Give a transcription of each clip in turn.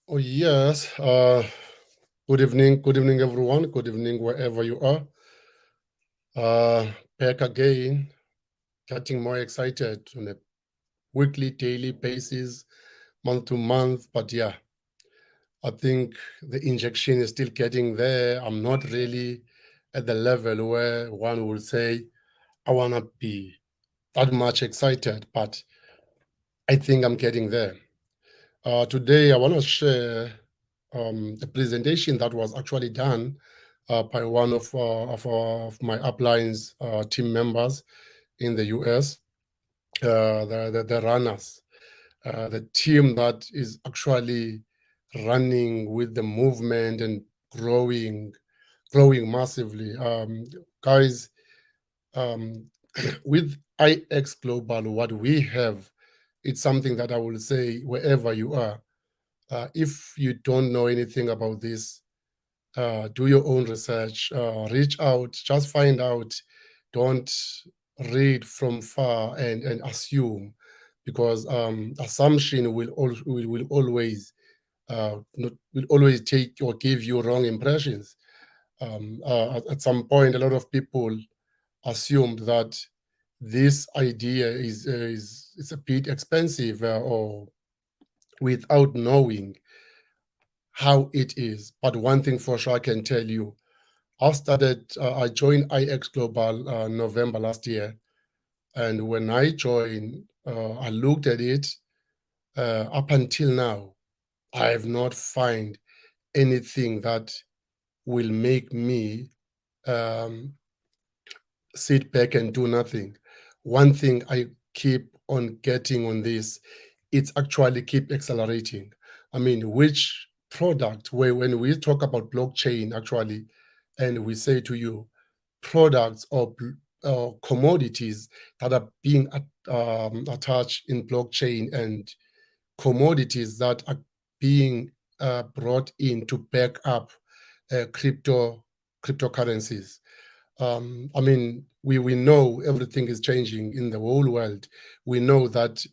Oh, yes. Good evening, everyone. Good evening, wherever you are. Back again, getting more excited on a weekly, daily basis, month to month. But yeah, I think the injection is still getting there. I'm not really at the level where one will say, I want to be that much excited, but I think I'm getting there. Today, I want to share a presentation that was actually done by one of my uplines team members in the US, the runners, the team that is actually running with the movement and growing massively. Guys, um, with IX Global, what we have, it's something that I will say wherever you are. If you don't know anything about this, do your own research, reach out, just find out. Don't read from far and assume, because assumption will always will always take or give you wrong impressions. At some point, a lot of people assumed that this idea is a bit expensive, or without knowing how it is. But one thing for sure I can tell you, I joined IX Global November last year. And when I joined, I looked at it. Up until now, I have not found anything that will make me um, sit back and do nothing. One thing I keep on getting on this, it's actually keep accelerating. I mean, which product, where when we talk about blockchain actually, and we say to you, products or commodities that are being attached in blockchain, and commodities that are being brought in to back up cryptocurrencies. I mean, we know everything is changing in the whole world. We know that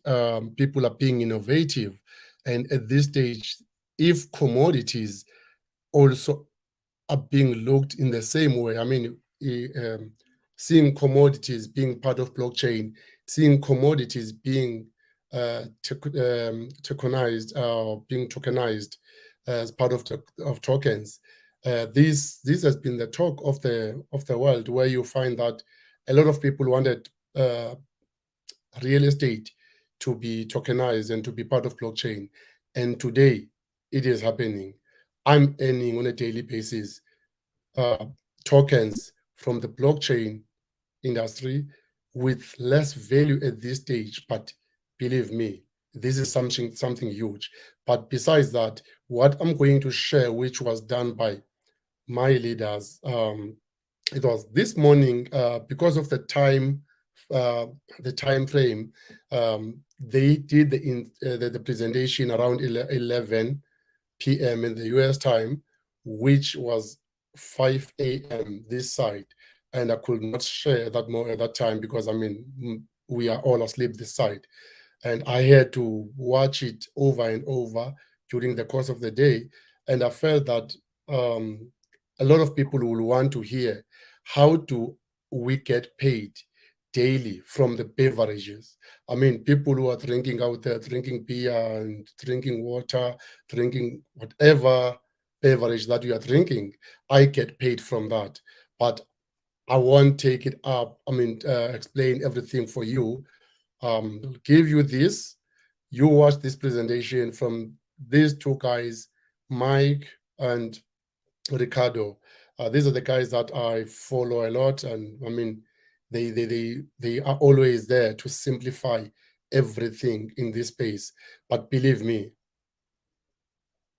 people are being innovative, and at this stage, if commodities also are being looked in the same way, I mean, seeing commodities being part of blockchain, seeing commodities being being tokenized as part of tokens. This has been the talk of the world, where you find that a lot of people wanted uh, real estate to be tokenized and to be part of blockchain, and today it is happening. I'm earning on a daily basis uh, tokens from the blockchain industry with less value at this stage. But believe me, this is something huge. But besides that, what I'm going to share, which was done by my leaders, it was this morning, because of uh, the time frame. They did the presentation around 11 p.m. in the US time, which was 5 a.m. this side. And I could not share that more at that time, because I mean, we are all asleep this side. And I had to watch it over and over during the course of the day. And I felt that a lot of people will want to hear, how do we get paid daily from the beverages? I mean, people who are drinking out there, drinking beer and drinking water, drinking whatever beverage that you are drinking, I get paid from that. But I won't take it up. I mean, explain everything for you. Give you this. You watch this presentation from these two guys, Mike and Ricardo. These are the guys that I follow a lot, and I mean, they are always there to simplify everything in this space. But believe me,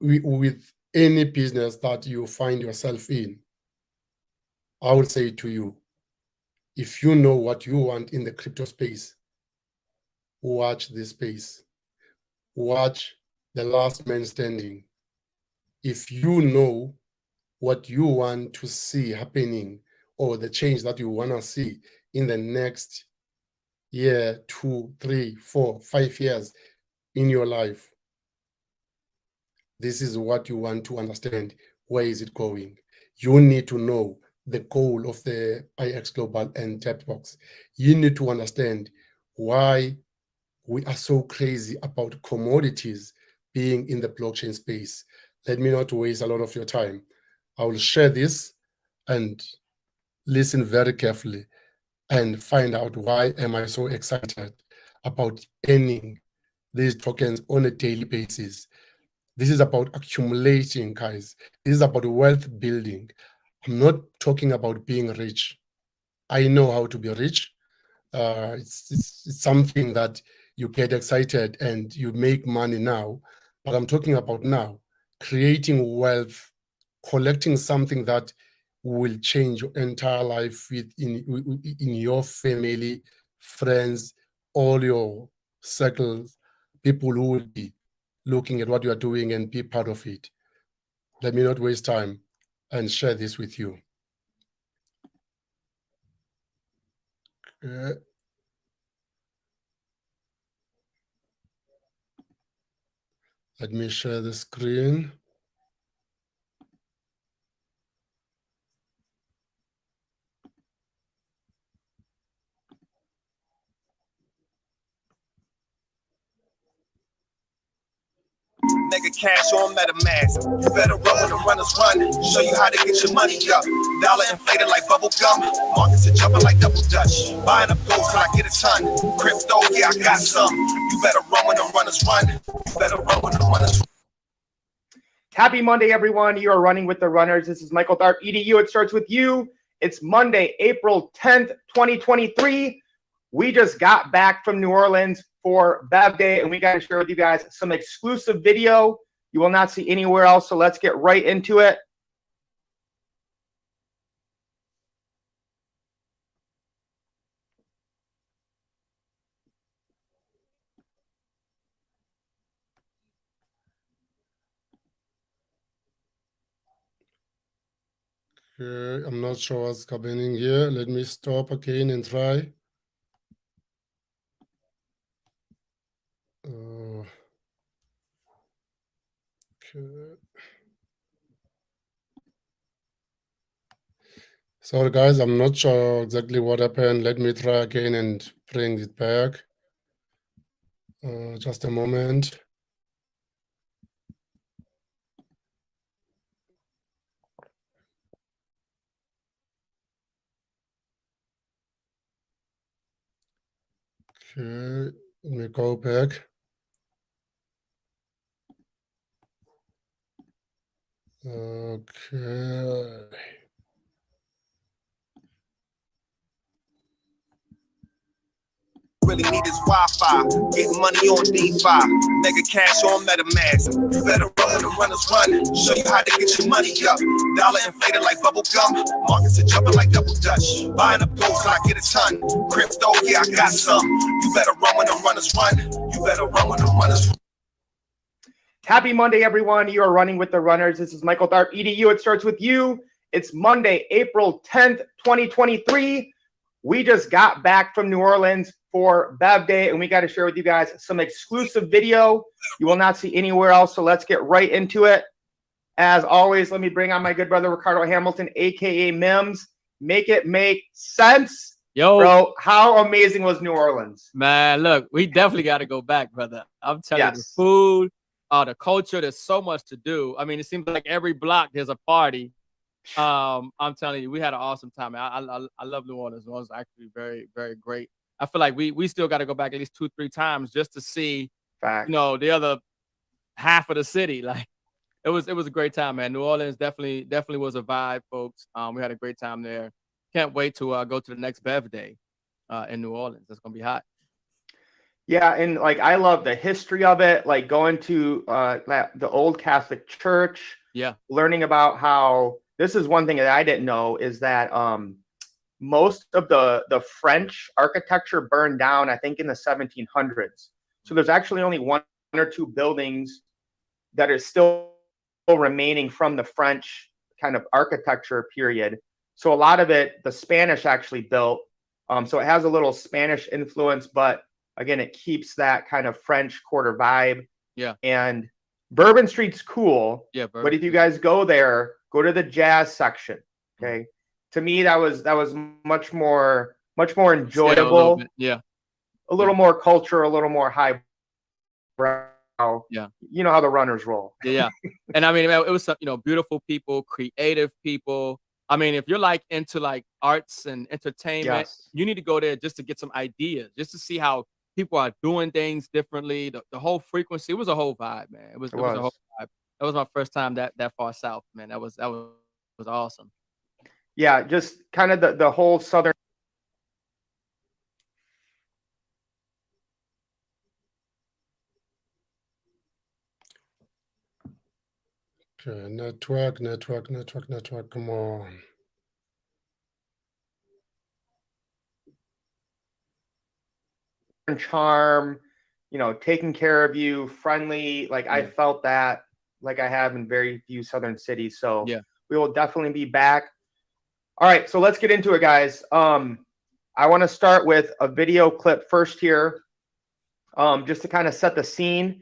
with any business that you find yourself in, I will say to you, if you know what you want in the crypto space, watch this space. Watch the last man standing. If you know what you want to see happening, or the change that you want to see in the next year, 2, 3, 4, 5 years in your life, this is what you want to understand. Where is it going? You need to know the goal of the IX Global and Tapbox. You need to understand why we are so crazy about commodities being in the blockchain space. Let me not waste a lot of your time. I will share this and listen very carefully and find out why am I so excited about earning these tokens on a daily basis. This is about accumulating, guys. This is about wealth building. I'm not talking about being rich. I know how to be rich. It's something that you get excited and you make money now, but I'm talking about now, creating wealth, collecting something that will change your entire life in your family, friends, all your circles, people who will be looking at what you are doing and be part of it. Let me not waste time and share this with you. Let me share the screen. Mega cash on MetaMask. You better run when the runners run. Show you how to get your money up. Dollar inflated like bubble gum. Markets are jumping like double dutch. Buying up gold till I get a ton. Crypto, yeah, I got some. You better run when the runners run. You better run when the runners run. Happy Monday, everyone. You are running with the runners. This is Michael Tharp, EDU. It starts with you. It's Monday, April 10th, 2023. We just got back from New Orleans for Bev Day, and we got to share with you guys some exclusive video you will not see anywhere else. So let's get right into it. Okay, I'm not sure what's happening here. Let me stop again and try. Okay. Sorry, guys, I'm not sure exactly what happened. Let me try again and bring it back. Just a moment. Okay, let me go back. Okay. Really need is Wi-Fi. Get money on DeFi. Mega cash on MetaMask. You better run when the runners run. Show you how to get your money up. Dollar inflated like bubble gum. Markets are jumping like double dutch. Buying up gold till I get a ton. Crypto, yeah, I got some. You better run when the runners run. You better run when the runners run. Happy Monday, everyone. You are running with the runners. This is Michael Tharp, EDU. It starts with you. It's Monday, April 10th, 2023. We just got back from New Orleans for Bev Day, and we got to share with you guys some exclusive video you will not see anywhere else. So let's get right into it. As always, let me bring on my good brother, Ricardo Hamilton, aka Mims. Make it make sense. Yo, bro, how amazing was New Orleans? Man, look, we definitely got to go back, brother. I'm telling you, the food, the culture, there's so much to do. I mean, it seems like every block there's a party. I'm telling you, we had an awesome time. I love New Orleans. New Orleans is actually very, very great. I feel like we still got to go back at least 2-3 times just to see, you know, the other half of the city. Like it was a great time, man. New Orleans definitely was a vibe, folks. We had a great time there. Can't wait to go to the next Bev Day in New Orleans. It's gonna be hot. Yeah, and like I love the history of it, like going to the old Catholic Church. Yeah, learning about how this is one thing that I didn't know is that most of the French architecture burned down, I think, in the 1700s. So there's actually only one or two buildings that are still remaining from the French kind of architecture period. So a lot of it, the Spanish actually built. So it has a little Spanish influence, but again, it keeps that kind of French Quarter vibe. Yeah. And Bourbon Street's cool. Yeah, but if you guys go there, go to the jazz section. Okay. To me, that was much more enjoyable. Yeah. A little more culture, a little more high brow. Yeah. You know how the runners roll. Yeah. And I mean, it was some, beautiful people, creative people. I mean, if you're like into like arts and entertainment, Yes. you need to go there just to get some ideas, just to see how people are doing things differently. The whole frequency, it was a whole vibe, man. It was a whole vibe. That was my first time that far south, man. That was awesome. Yeah, just kind of the whole southern. Okay, network. Come on. Charm, taking care of you, friendly. Like I felt that, like I have in very few southern cities. So yeah, we will definitely be back. All right, so let's get into it, guys. I want to start with a video clip first here, just to kind of set the scene.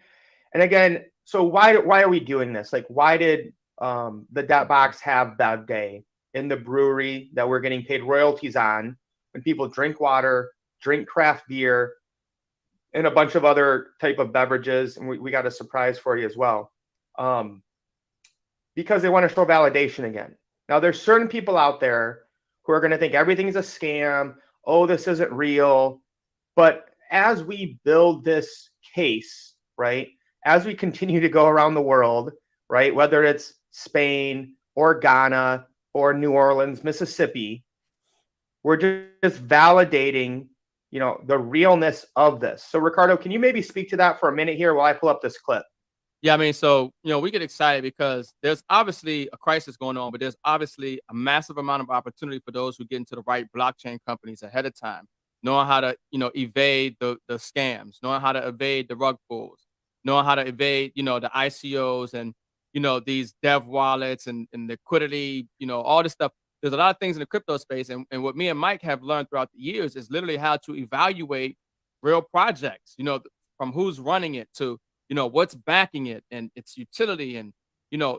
And again, so why are we doing this? Like, why did the Debt Box have Bev Day in the brewery that we're getting paid royalties on when people drink water, drink craft beer, and a bunch of other type of beverages? And we got a surprise for you as well, because they want to show validation again. Now, there's certain people out there who are going to think everything's a scam. Oh, this isn't real. But as we build this case, right, as we continue to go around the world, right, whether it's Spain or Ghana or New Orleans, Mississippi, we're just validating, the realness of this. So, Ricardo, can you maybe speak to that for a minute here while I pull up this clip? Yeah, I mean, so, we get excited because there's obviously a crisis going on, but there's obviously a massive amount of opportunity for those who get into the right blockchain companies ahead of time, knowing how to, evade the scams, knowing how to evade the rug pulls, knowing how to evade, the ICOs and, these dev wallets and liquidity, all this stuff. There's a lot of things in the crypto space. And what me and Mike have learned throughout the years is literally how to evaluate real projects, from who's running it to, what's backing it and its utility and,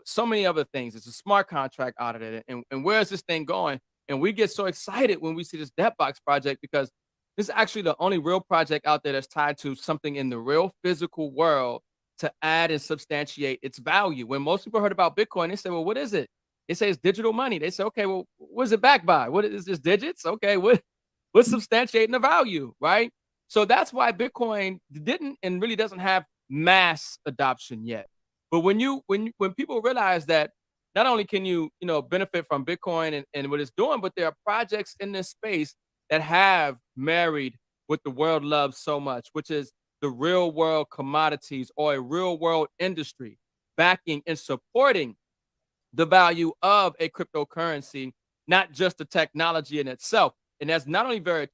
so many other things. It's a smart contract audited and where is this thing going? And we get so excited when we see this Debt Box project because this is actually the only real project out there that's tied to something in the real physical world to add and substantiate its value. When most people heard about Bitcoin, they say, well, what is it? They say it's digital money. They say, okay, well, what is it backed by? What is this, digits? Okay, what's substantiating the value, right? So that's why Bitcoin didn't and really doesn't have mass adoption yet. But when people realize that not only can you benefit from Bitcoin and what it's doing, but there are projects in this space that have married what the world loves so much, which is the real world commodities or a real world industry backing and supporting the value of a cryptocurrency, not just the technology in itself. And that's not only very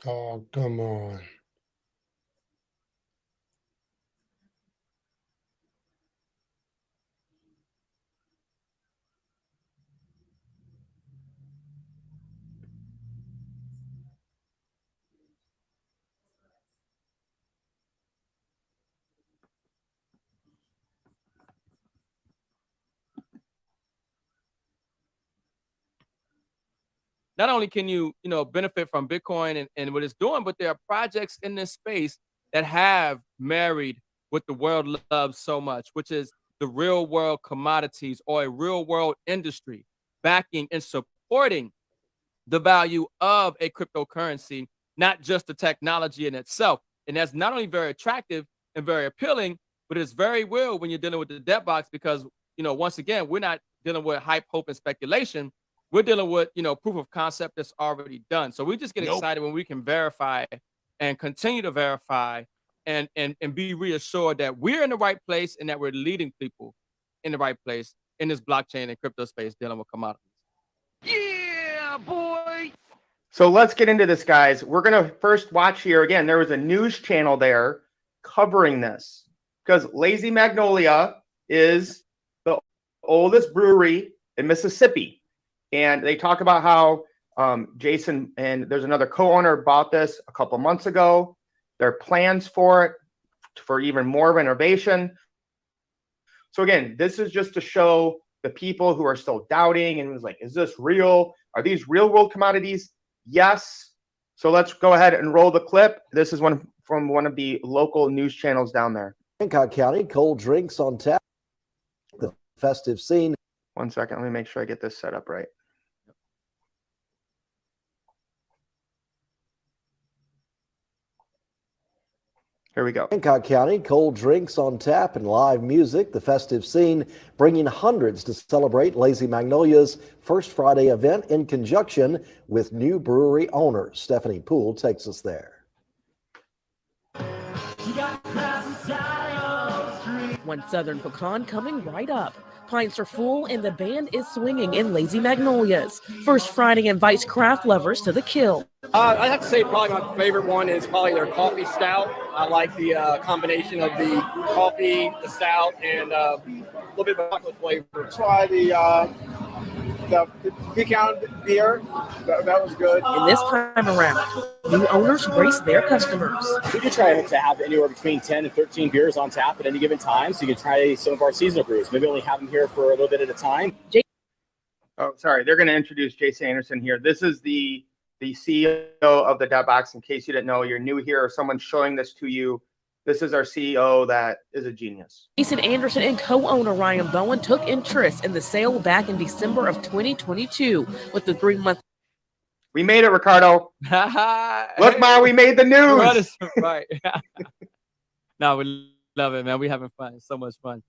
Oh, come on. not only can you, benefit from Bitcoin and what it's doing, but there are projects in this space that have married what the world loves so much, which is the real world commodities or a real world industry backing and supporting the value of a cryptocurrency, not just the technology in itself. And that's not only very attractive and very appealing, but it's very real when you're dealing with the debt box because, once again, we're not dealing with hype, hope, and speculation. We're dealing with, proof of concept that's already done. So we just get excited when we can verify and continue to verify and be reassured that we're in the right place and that we're leading people in the right place in this blockchain and crypto space dealing with commodities. Yeah, boy. So let's get into this, guys. We're going to first watch here. Again, there was a news channel there covering this because Lazy Magnolia is the oldest brewery in Mississippi. And they talk about how Jason and there's another co-owner bought this a couple months ago. There are plans for it for even more renovation. So again, this is just to show the people who are still doubting and was like, is this real? Are these real world commodities? Yes. So let's go ahead and roll the clip. This is one from one of the local news channels down there. Hancock County, cold drinks on tap. The festive scene. 1 second. Let me make sure I get this set up right. Here we go. Hancock County, cold drinks on tap and live music. The festive scene bringing hundreds to celebrate Lazy Magnolia's First Friday event in conjunction with new brewery owners. Stephanie Poole takes us there. One Southern Pecan coming right up. Pints are full and the band is swinging in Lazy Magnolias. First Friday invites craft lovers to the kill. I'd have to say probably my favorite one is probably their coffee stout. I like the combination of the coffee, the stout, and a little bit of chocolate flavor. Try the pecan beer. That was good. And this time around, new owners grace their customers. We could try to have anywhere between 10 and 13 beers on tap at any given time, so you can try some of our seasonal brews. Maybe only have them here for a little bit at a time. Oh, sorry. They're going to introduce Jason Anderson here. This is the CEO of the Debt Box. In case you didn't know, you're new here or someone's showing this to you. This is our CEO that is a genius. Jason Anderson and co-owner Ryan Bowen took interest in the sale back in December of 2022 with the 3-month. We made it, Ricardo. Look, Ma, we made the news. Right. No, we love it, man. We having fun. It's so much fun.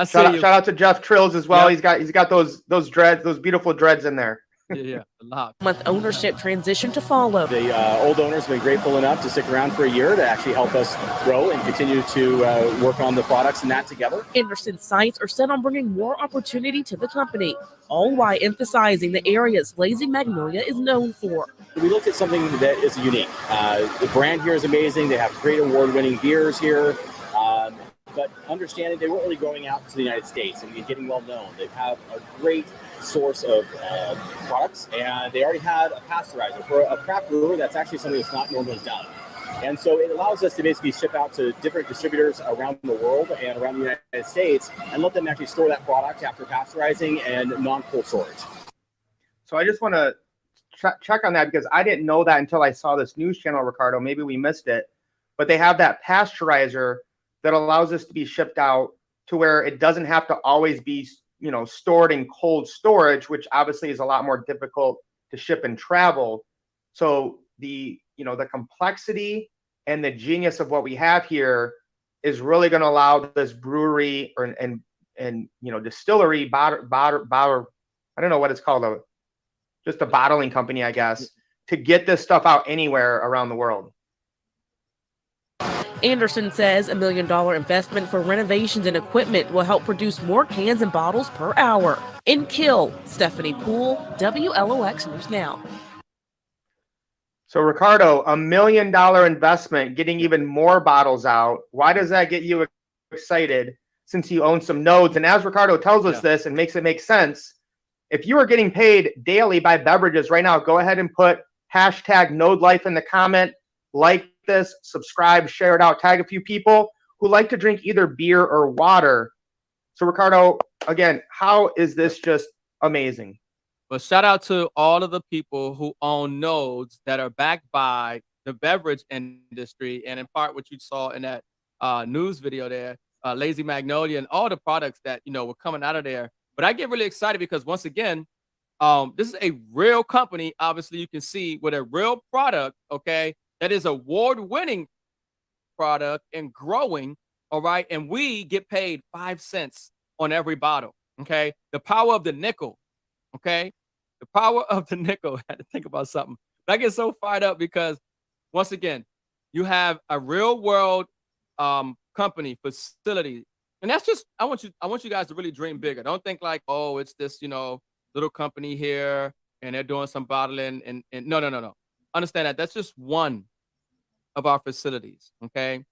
Shout out to Jeff Trills as well. Yep. He's got those dreads, those beautiful dreads in there. Yeah, a lot. Month ownership transition to follow. The old owners have been grateful enough to stick around for a year to actually help us grow and continue to work on the products and that together. Anderson's sights are set on bringing more opportunity to the company, all while emphasizing the areas Lazy Magnolia is known for. We looked at something that is unique. The brand here is amazing. They have great award-winning beers here. But understanding they weren't really going out to the United States and getting well known. They have a great source of products, and they already had a pasteurizer. For a craft brewer, that's actually something that's not normally done. And so it allows us to basically ship out to different distributors around the world and around the United States and let them actually store that product after pasteurizing and non-cold storage. So I just want to check on that because I didn't know that until I saw this news channel, Ricardo. Maybe we missed it. But they have that pasteurizer that allows us to be shipped out to where it doesn't have to always be, stored in cold storage, which obviously is a lot more difficult to ship and travel. So the complexity and the genius of what we have here is really going to allow this brewery and distillery bottle, I don't know what it's called, just a bottling company, I guess, to get this stuff out anywhere around the world. Anderson says $1 million investment for renovations and equipment will help produce more cans and bottles per hour. In Kill, Stephanie Poole, WLOX News Now. So, Ricardo, $1 million investment, getting even more bottles out. Why does that get you excited since you own some nodes? And as Ricardo tells us this and makes it make sense, if you are getting paid daily by beverages right now, go ahead and put hashtag Node Life in the comment, like this, subscribe, share it out, tag a few people who like to drink either beer or water. So Ricardo, again, how is this just amazing? But shout out to all of the people who own nodes that are backed by the beverage industry, and in part what you saw in that news video there, Lazy Magnolia and all the products that were coming out of there. But I get really excited because once again, this is a real company. Obviously, you can see with a real product, okay, that is award-winning product and growing. All right, and we get paid 5 cents on every bottle. Okay, the power of the nickel. Okay, the power of the nickel. I had to think about something. But I get so fired up because once again, you have a real world company facility, and that's just I want you guys to really dream bigger. Don't think like, oh, it's this little company here and they're doing some bottling and no. Understand that that's just one of our facilities. Okay,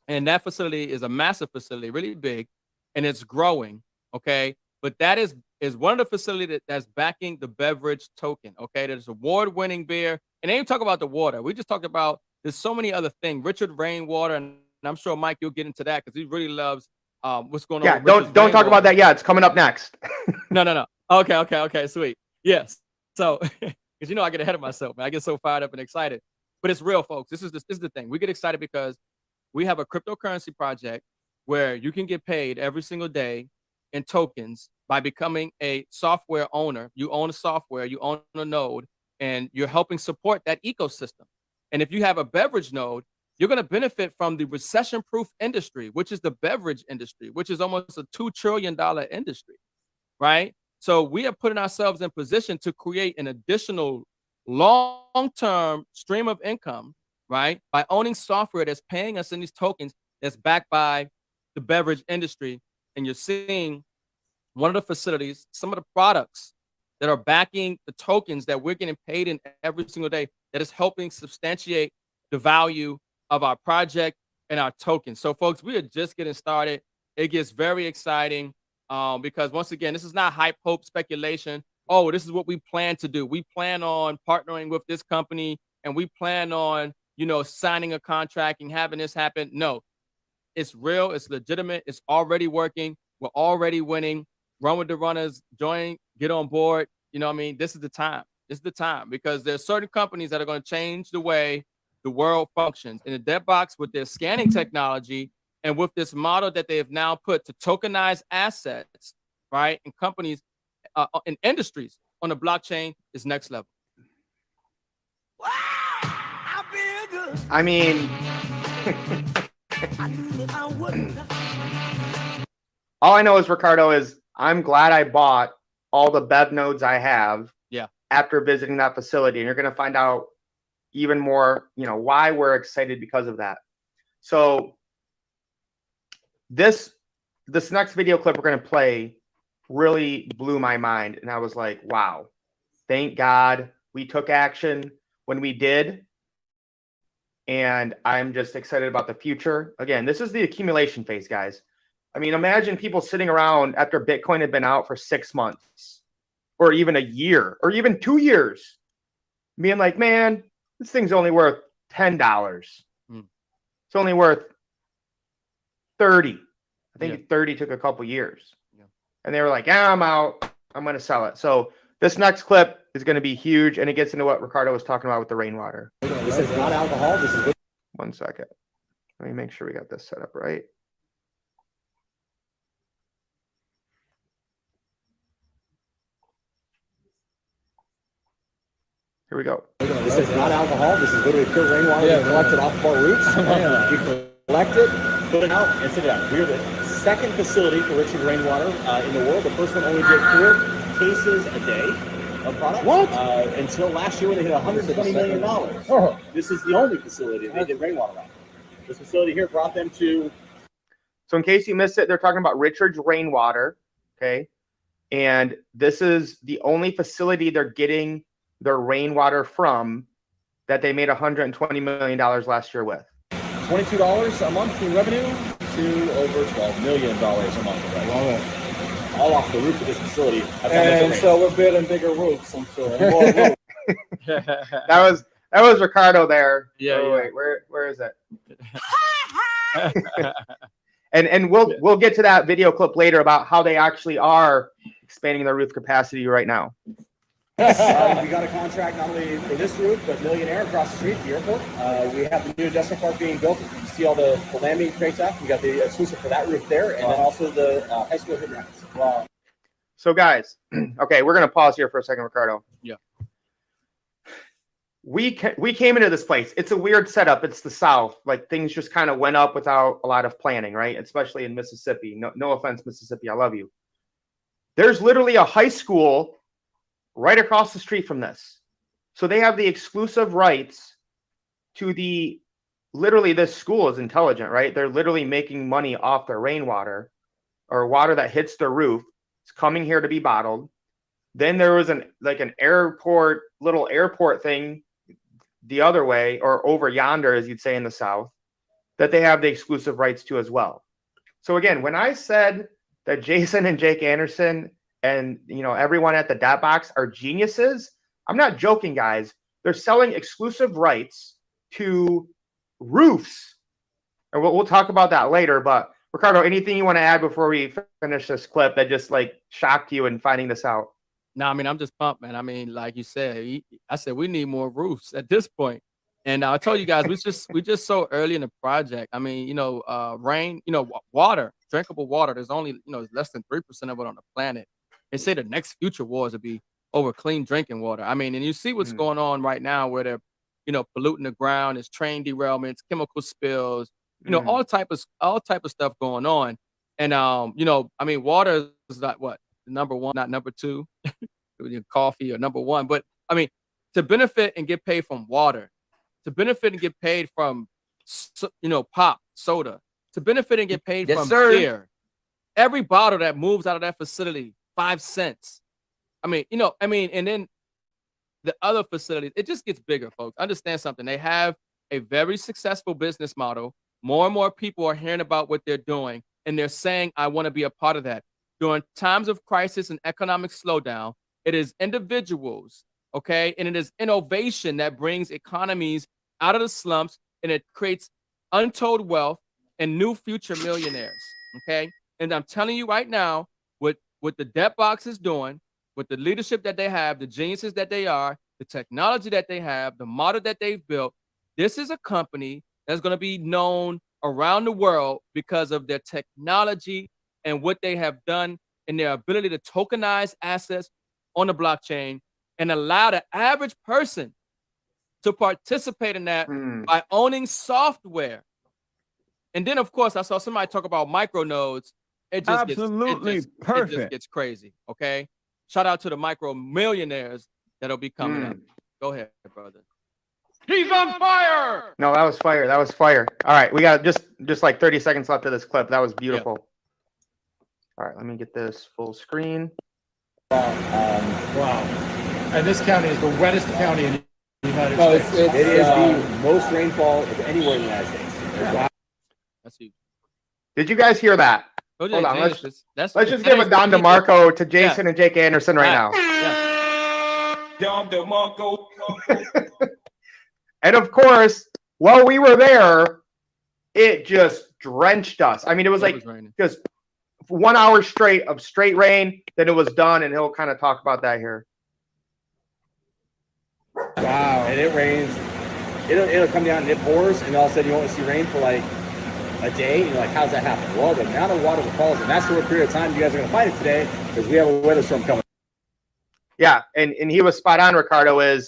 and that facility is a massive facility, really big, and it's growing. Okay, but that is one of the facilities that's backing the beverage token. Okay, there's award-winning beer, and they ain't talk about the water. We just talked about there's so many other things. Richard Rainwater, and I'm sure Mike, you'll get into that because he really loves what's going on. Yeah, don't talk about that. Yeah, it's coming up next. No. Okay, sweet. Yes. So, because I get ahead of myself, man. I get so fired up and excited. But it's real, folks. This is the thing. We get excited because we have a cryptocurrency project where you can get paid every single day in tokens by becoming a software owner. You own a software, you own a node, and you're helping support that ecosystem. And if you have a beverage node, you're going to benefit from the recession-proof industry, which is the beverage industry, which is almost a $2 trillion industry, right? So we are putting ourselves in position to create an additional long-term stream of income, right? By owning software that's paying us in these tokens that's backed by the beverage industry. And you're seeing one of the facilities, some of the products that are backing the tokens that we're getting paid in every single day that is helping substantiate the value of our project and our tokens. So folks, we are just getting started. It gets very exciting because once again, this is not hype, hope, speculation. Oh, this is what we plan to do. We plan on partnering with this company and we plan on, signing a contract and having this happen. No, it's real. It's legitimate. It's already working. We're already winning. Run with the runners, join, get on board. This is the time. This is the time because there's certain companies that are going to change the way the world functions. In the debt box with their scanning technology and with this model that they have now put to tokenize assets, right? And companies in industries on the blockchain is next level. I mean, all I know is, Ricardo, is I'm glad I bought all the Bev nodes I have after visiting that facility. And you're going to find out even more, why we're excited because of that. So this next video clip we're going to play really blew my mind. And I was like, wow, thank God we took action when we did. And I'm just excited about the future. Again, this is the accumulation phase, guys. I mean, imagine people sitting around after Bitcoin had been out for 6 months or even a year or even 2 years being like, man, this thing's only worth $10. It's only worth 30. I think 30 took a couple years. And they were like, yeah, I'm out. I'm going to sell it. So this next clip is going to be huge, and it gets into what Ricardo was talking about with the rainwater. This is not alcohol. This is 1 second. Let me make sure we got this set up right. Here we go. This is not alcohol. This is literally pure rainwater. We collected off of our roofs. We collect it, put it out, and sit it out. We're the second facility for Richard Rainwater in the world. The first one only did 4 cases a day of product. What? Until last year when they hit $120 million. Oh. This is the only facility they did rainwater on. This facility here brought them to. So in case you missed it, they're talking about Richard's Rainwater. Okay. And this is the only facility they're getting their rainwater from that they made $120 million last year with. $22 a month in revenue to over $12 million a month in revenue. Love it. All off the roof of this facility. And so we're building bigger roofs, I'm sure. that was Ricardo there. Yeah. Oh, wait, where is it? and we'll get to that video clip later about how they actually are expanding their roof capacity right now. We got a contract not only for this roof, but Millionaire across the street, the airport. We have the new industrial park being built. You see all the laminating crates up. We got the exclusive for that roof there, and then also the high school hip racks. Wow. So guys, okay, we're gonna pause here for a second, Ricardo. Yeah. We came into this place. It's a weird setup. It's the South. Like things just kind of went up without a lot of planning, right? Especially in Mississippi. No offense, Mississippi. I love you. There's literally a high school right across the street from this. So they have the exclusive rights to literally this school is intelligent, right? They're literally making money off their rainwater or water that hits their roof. It's coming here to be bottled. Then there was an little airport thing the other way, or over yonder, as you'd say in the South, that they have the exclusive rights to as well. So again, when I said that Jason and Jake Anderson and everyone at the Dot Box are geniuses, I'm not joking, guys. They're selling exclusive rights to roofs, and we'll talk about that later. But Ricardo, anything you want to add before we finish this clip that just like shocked you in finding this out? No, I mean, I'm just pumped, man. I mean, like you said, I said we need more roofs at this point. And I told you guys, we just so early in the project. I mean, rain, water, drinkable water. There's only, less than 3% of it on the planet. They say the next future wars will be over clean drinking water. I mean, and you see what's going on right now where they're, polluting the ground. It's train derailments, chemical spills, all type of stuff going on. And, I mean, water is not what? Number one, not number two, coffee or number one. But I mean, to benefit and get paid from water, to benefit and get paid from, pop, soda, to benefit and get paid from beer, every bottle that moves out of that facility, 5 cents. I mean, and then the other facilities, it just gets bigger, folks. Understand something. They have a very successful business model. More and more people are hearing about what they're doing, and they're saying, I want to be a part of that. During times of crisis and economic slowdown, it is individuals, okay? And it is innovation that brings economies out of the slumps, and it creates untold wealth and new future millionaires, okay? And I'm telling you right now, what the Debt Box is doing, with the leadership that they have, the geniuses that they are, the technology that they have, the model that they've built, this is a company that's going to be known around the world because of their technology and what they have done in their ability to tokenize assets on the blockchain and allow the average person to participate in that by owning software. And then, of course, I saw somebody talk about micronodes. It just gets crazy, okay? Shout out to the micro millionaires that'll be coming up. Go ahead, brother. He's on fire! No, that was fire. That was fire. All right, we got just like 30 seconds left of this clip. That was beautiful. Yeah. All right, let me get this full screen. Wow. And this county is the wettest county in the United States. It is the most rainfall of anywhere in the United States. Wow. That's huge. Did you guys hear that? Hold on, let's just give a Don DeMarco to Jason and Jake Anderson right now. Yeah. Don DeMarco. And of course, while we were there, it just drenched us. I mean, it was like just 1 hour straight of straight rain, then it was done, and he'll kind of talk about that here. Wow. And it rains. It'll come down and it pours, and all of a sudden you won't see rain for like a day. And you're like, how's that happen? Well, the amount of water that falls in that short period of time, you guys are going to fight it today because we have a weather storm coming. Yeah, and he was spot on, Ricardo, is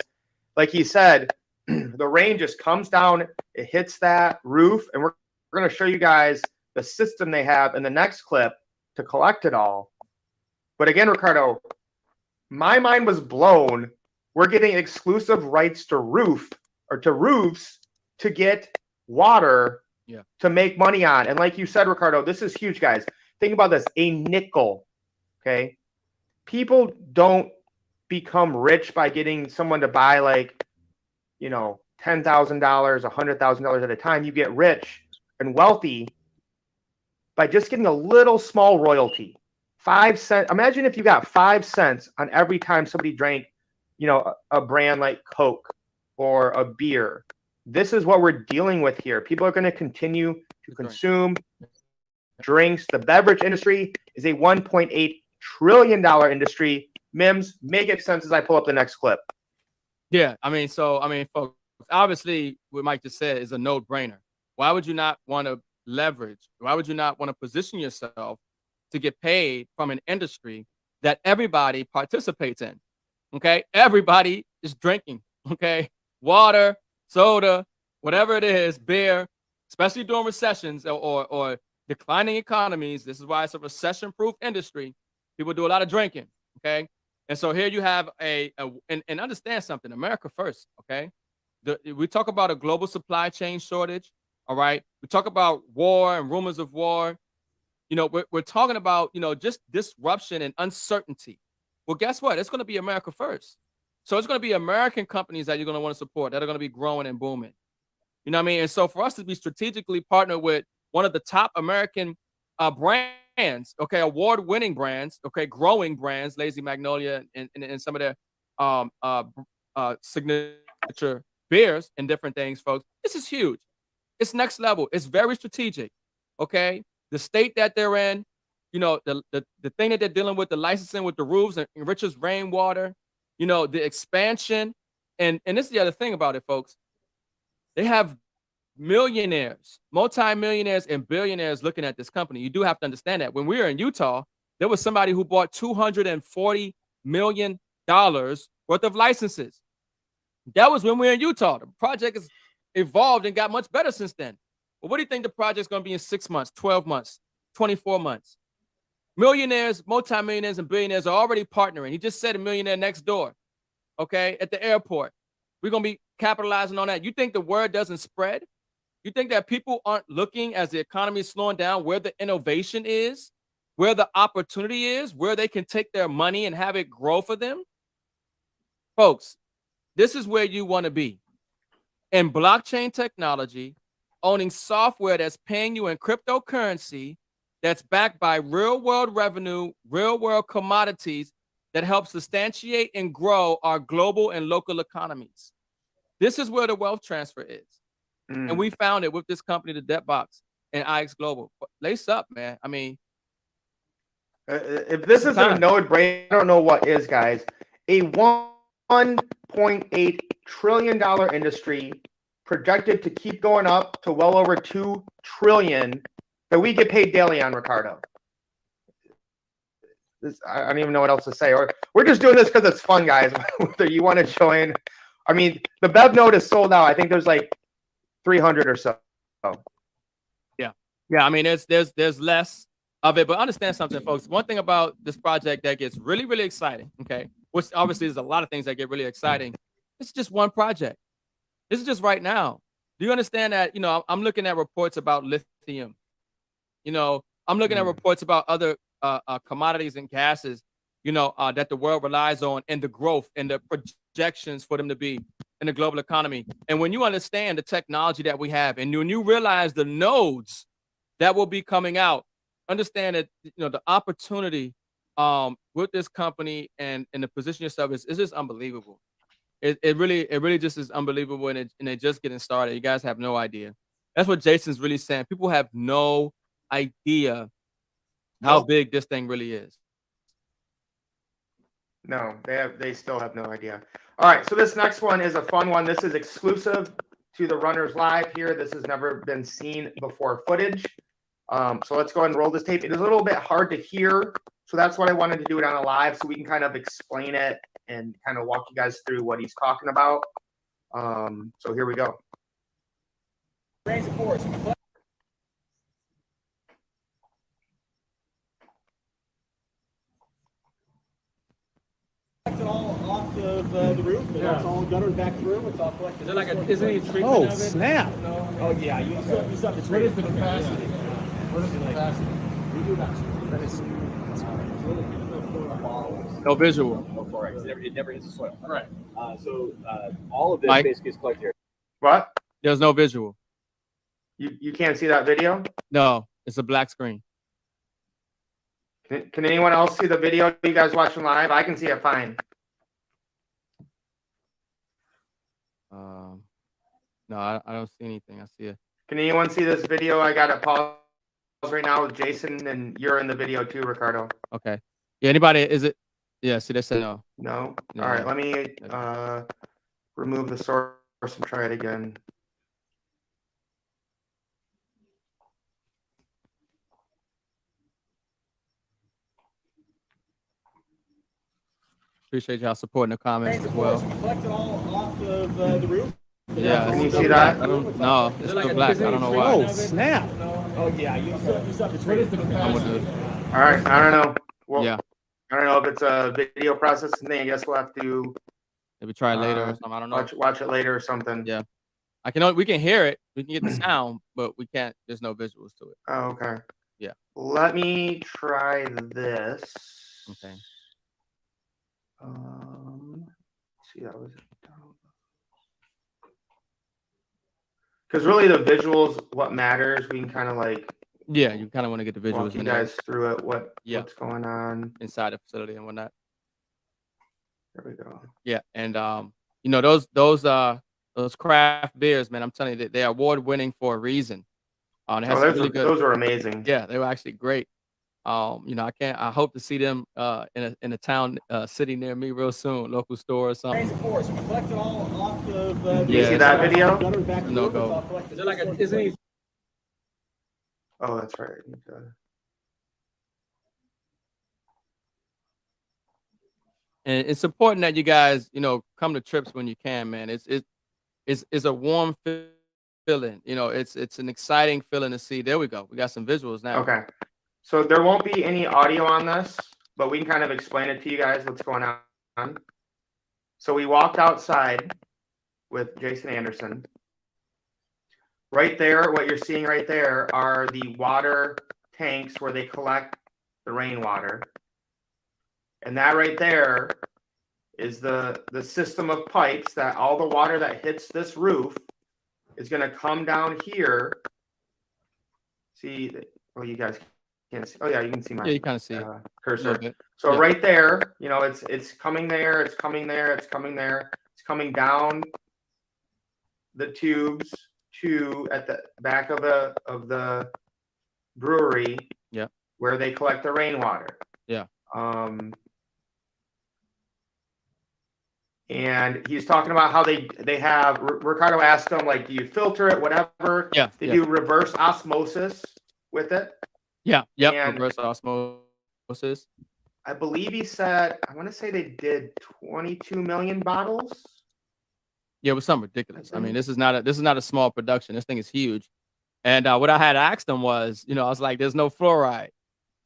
like he said, the rain just comes down, it hits that roof, and we're going to show you guys the system they have in the next clip to collect it all. But again, Ricardo, my mind was blown. We're getting exclusive rights to roofs to get water to make money on. And like you said, Ricardo, this is huge, guys. Think about this, a nickel, okay? People don't become rich by getting someone to buy like, $10,000, $100,000 at a time. You get rich and wealthy by just getting a little small royalty. 5 cents. Imagine if you got 5 cents on every time somebody drank, a brand like Coke or a beer. This is what we're dealing with here. People are going to continue to consume drinks. The beverage industry is a $1.8 trillion industry. Mims, make it sense as I pull up the next clip. Yeah, I mean, folks, obviously what Mike just said is a no-brainer. Why would you not want to leverage? Why would you not want to position yourself to get paid from an industry that everybody participates in? Okay, everybody is drinking. Okay, water, soda, whatever it is, beer, especially during recessions or declining economies. This is why it's a recession-proof industry. People do a lot of drinking. Okay. And so here you have and understand something, America first, okay? We talk about a global supply chain shortage, all right? We talk about war and rumors of war. You know, we're talking about, you know, just disruption and uncertainty. Well, guess what? It's going to be America first. So it's going to be American companies that you're going to want to support that are going to be growing and booming. You know what I mean? And so for us to be strategically partnered with one of the top American brands, okay, award-winning brands, okay, growing brands, Lazy Magnolia and some of their signature beers and different things, folks. This is huge. It's next level. It's very strategic, okay? The state that they're in, you know, the thing that they're dealing with, the licensing with the roofs and enriches rainwater, you know, the expansion. And this is the other thing about it, folks. They have millionaires, multi-millionaires, and billionaires looking at this company. You do have to understand that. When we were in Utah, there was somebody who bought $240 million worth of licenses. That was when we were in Utah. The project has evolved and got much better since then. But what do you think the project's going to be in 6 months, 12 months, 24 months? Millionaires, multi-millionaires, and billionaires are already partnering. He just said a millionaire next door, okay, at the airport. We're going to be capitalizing on that. You think the word doesn't spread? You think that people aren't looking as the economy is slowing down where the innovation is, where the opportunity is, where they can take their money and have it grow for them? Folks, this is where you want to be. In blockchain technology, owning software that's paying you in cryptocurrency, that's backed by real world revenue, real world commodities that help substantiate and grow our global and local economies. This is where the wealth transfer is. And we found it with this company, the Debt Box and IX Global. Lace up, man. I mean, if this isn't a no-brainer, I don't know what is, guys. A $1.8 trillion industry projected to keep going up to well over $2 trillion that we get paid daily on, Ricardo. I don't even know what else to say. Or we're just doing this because it's fun, guys. Whether you want to join. I mean, the Bev note is sold out. I think there's like 300 or so. Yeah. I mean, there's less of it, but understand something, folks. One thing about this project that gets really, really exciting, okay, which obviously there's a lot of things that get really exciting. It's just one project. This is just right now. Do you understand that? You know, I'm looking at reports about lithium. You know, I'm looking at reports about other commodities and gases, you know, that the world relies on, and the growth and the projections for them to be in the global economy. And when you understand the technology that we have, and when you realize the nodes that will be coming out, understand that, you know, the opportunity with this company and the position yourself is just unbelievable. It really just is unbelievable, and they're just getting started. You guys have no idea. That's what Jason's really saying. People have no idea how big this thing really is. No, they still have no idea. All right, so this next one is a fun one. This is exclusive to the Runners Live here. This has never been seen before footage. So let's go ahead and roll this tape. It is a little bit hard to hear, so that's what I wanted to do it on a live so we can kind of explain it and kind of walk you guys through what he's talking about. So here we go. It all off of the roof, and it's all guttered back through. It's all collected. Is there like is there any treatment of it? Snap! Oh yeah, you still have to treat it. What is the capacity? What is the capacity? We do that. That is No visual. no forex. It never hits the soil. Right. So all of this Mike? basically is collected here. What? There's no visual. You can't see that video? No, it's a black screen. Can anyone else see the video you guys watching live? I can see it fine. No, I don't see anything. I see it. Can anyone see this video? I got it paused right now with Jason, and you're in the video too, Ricardo. Okay. Yeah. Anybody? Is it? Yeah, see, they said no. No. Yeah. All right, let me remove the source and try it again. Appreciate y'all supporting the comments as well. Collect it all off of the roof. Yeah, Can you it's see still that? black. I don't know. It's still black. I don't know why. Oh snap! Oh yeah, you still have to trade it. I'm gonna do it. All right, I don't know. Well, Yeah, I don't know if it's a video processing thing. I guess we'll have to maybe try it later or something. I don't know. watch it later or something. Yeah, we can hear it. We can get the sound, but we can't. There's no visuals to it. Oh, okay. Yeah. Let me try this. Okay. See, that was because really the visuals what matters. We can kind of like Yeah, you kind of want to get the walk visuals you in guys through it. Yeah. What's going on inside the facility and whatnot. There we go. Yeah, and you know those craft beers, man. I'm telling you, they're award winning for a reason. They have some really good. Those are amazing. Yeah, they were actually great. You know, I hope to see them in a town city near me real soon, local store or something. Of course, collect it all off of. You see that video? No go. Is it like a Disney? Oh, that's right. And it's important that you guys, you know, come to trips when you can, man. It's a warm feeling. You know, it's an exciting feeling to see. There we go. We got some visuals now. Okay. So there won't be any audio on this, but we can kind of explain it to you guys what's going on. So we walked outside with Jason Anderson. Right there, what you're seeing right there are the water tanks where they collect the rainwater. And that right there is the system of pipes that all the water that hits this roof is going to come down here. See, oh, you guys can't see. Oh yeah, you can see my you kind of see cursor. So yeah. Right there, you know, it's coming there, it's coming there, it's coming there, it's coming down the tubes to at the back of the brewery. Yeah. Where they collect the rainwater. Yeah. And he's talking about how they have. Ricardo asked him, like, do you filter it, whatever? Yeah. They do reverse osmosis with it. Yeah. Yep. And reverse osmosis. I believe he said, I want to say they did 22 million bottles. Yeah, it was something ridiculous. I mean, this is not a small production. This thing is huge. And what I had asked them was, you know, I was like, there's no fluoride,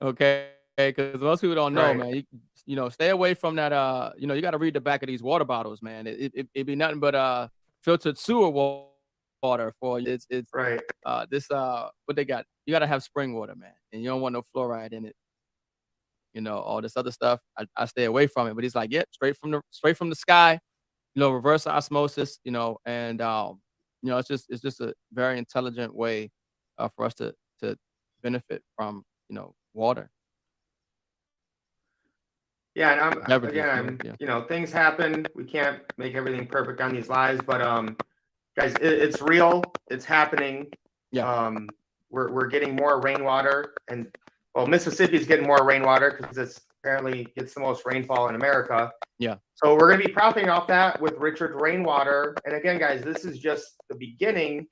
okay? Because most people don't know, Right. man. You know, stay away from that. You know, you got to read the back of these water bottles, man. It'd be nothing but filtered sewer water for you. It's right. What they got? You got to have spring water, man, and you don't want no fluoride in it. You know, all this other stuff. I stay away from it. But he's like, yeah, straight from the sky. You know, reverse osmosis. You know, and you know, it's just a very intelligent way for us to benefit from, you know, water. Yeah, and Beverages, yeah. you know, things happen. We can't make everything perfect on these lives, but guys, it's real. It's happening. Yeah. We're getting more rainwater, and well, Mississippi's getting more rainwater because it's apparently gets the most rainfall in America. Yeah. So we're gonna be profiting off that with Richard's rainwater. And again, guys, this is just the beginning.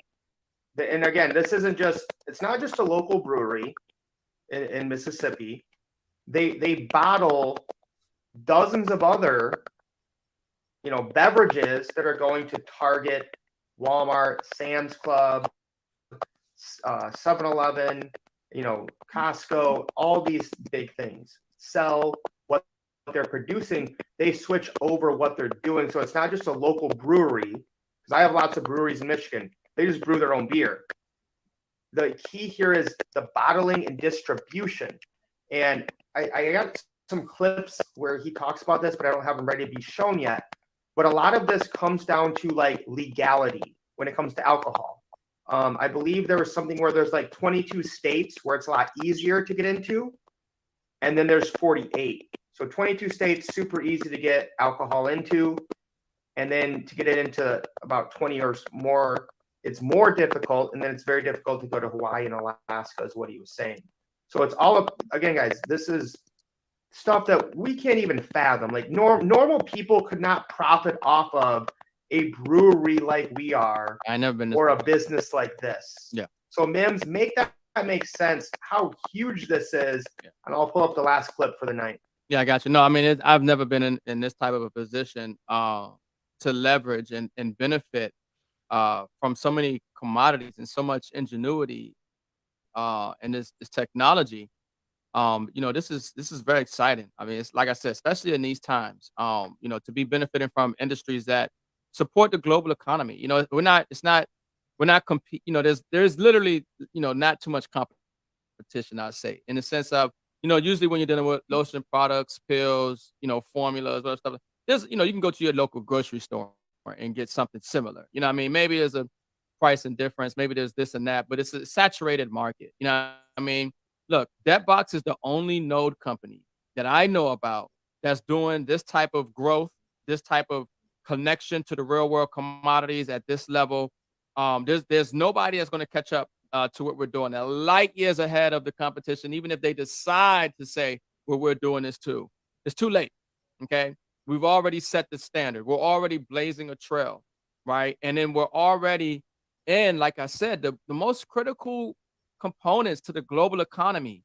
And again, it's not just a local brewery in Mississippi. They bottle dozens of other, you know, beverages that are going to Target, Walmart, Sam's Club, 7-Eleven, you know, Costco, all these big things sell what they're producing. They switch over what they're doing. So it's not just a local brewery, because I have lots of breweries in Michigan. They just brew their own beer. The key here is the bottling and distribution. And I got some clips where he talks about this, but I don't have them ready to be shown yet. But a lot of this comes down to like legality when it comes to alcohol. I believe there was something where there's like 22 states where it's a lot easier to get into. And then there's 48. So 22 states, super easy to get alcohol into. And then to get it into about 20 or more, it's more difficult. And then it's very difficult to go to Hawaii and Alaska is what he was saying. So it's all up, again, guys, this is stuff that we can't even fathom. Like normal people could not profit off of a brewery like we are, I never been or a business like this. Yeah. So Mims, make that make sense how huge this is. Yeah. And I'll pull up the last clip for the night. Yeah, I got you. No, I mean, I've never been in this type of a position to leverage and benefit from so many commodities and so much ingenuity and this technology. This is very exciting. I mean, it's like I said, especially in these times, to be benefiting from industries that support the global economy. We're not compete. There's literally, not too much competition, I'd say, in the sense of, usually when you're dealing with lotion products, pills, formulas, or stuff, there's, you can go to your local grocery store and get something similar. You know what I mean? Maybe there's a price and difference, maybe there's this and that, but it's a saturated market. You know what I mean? Look, Deadbox is the only node company that I know about that's doing this type of growth, this type of connection to the real world commodities at this level. There's nobody that's going to catch up to what we're doing. They're light years ahead of the competition, even if they decide to say, well, we're doing this too. It's too late. Okay. We've already set the standard. We're already blazing a trail. Right. And then we're already in, like I said, the most critical components to the global economy.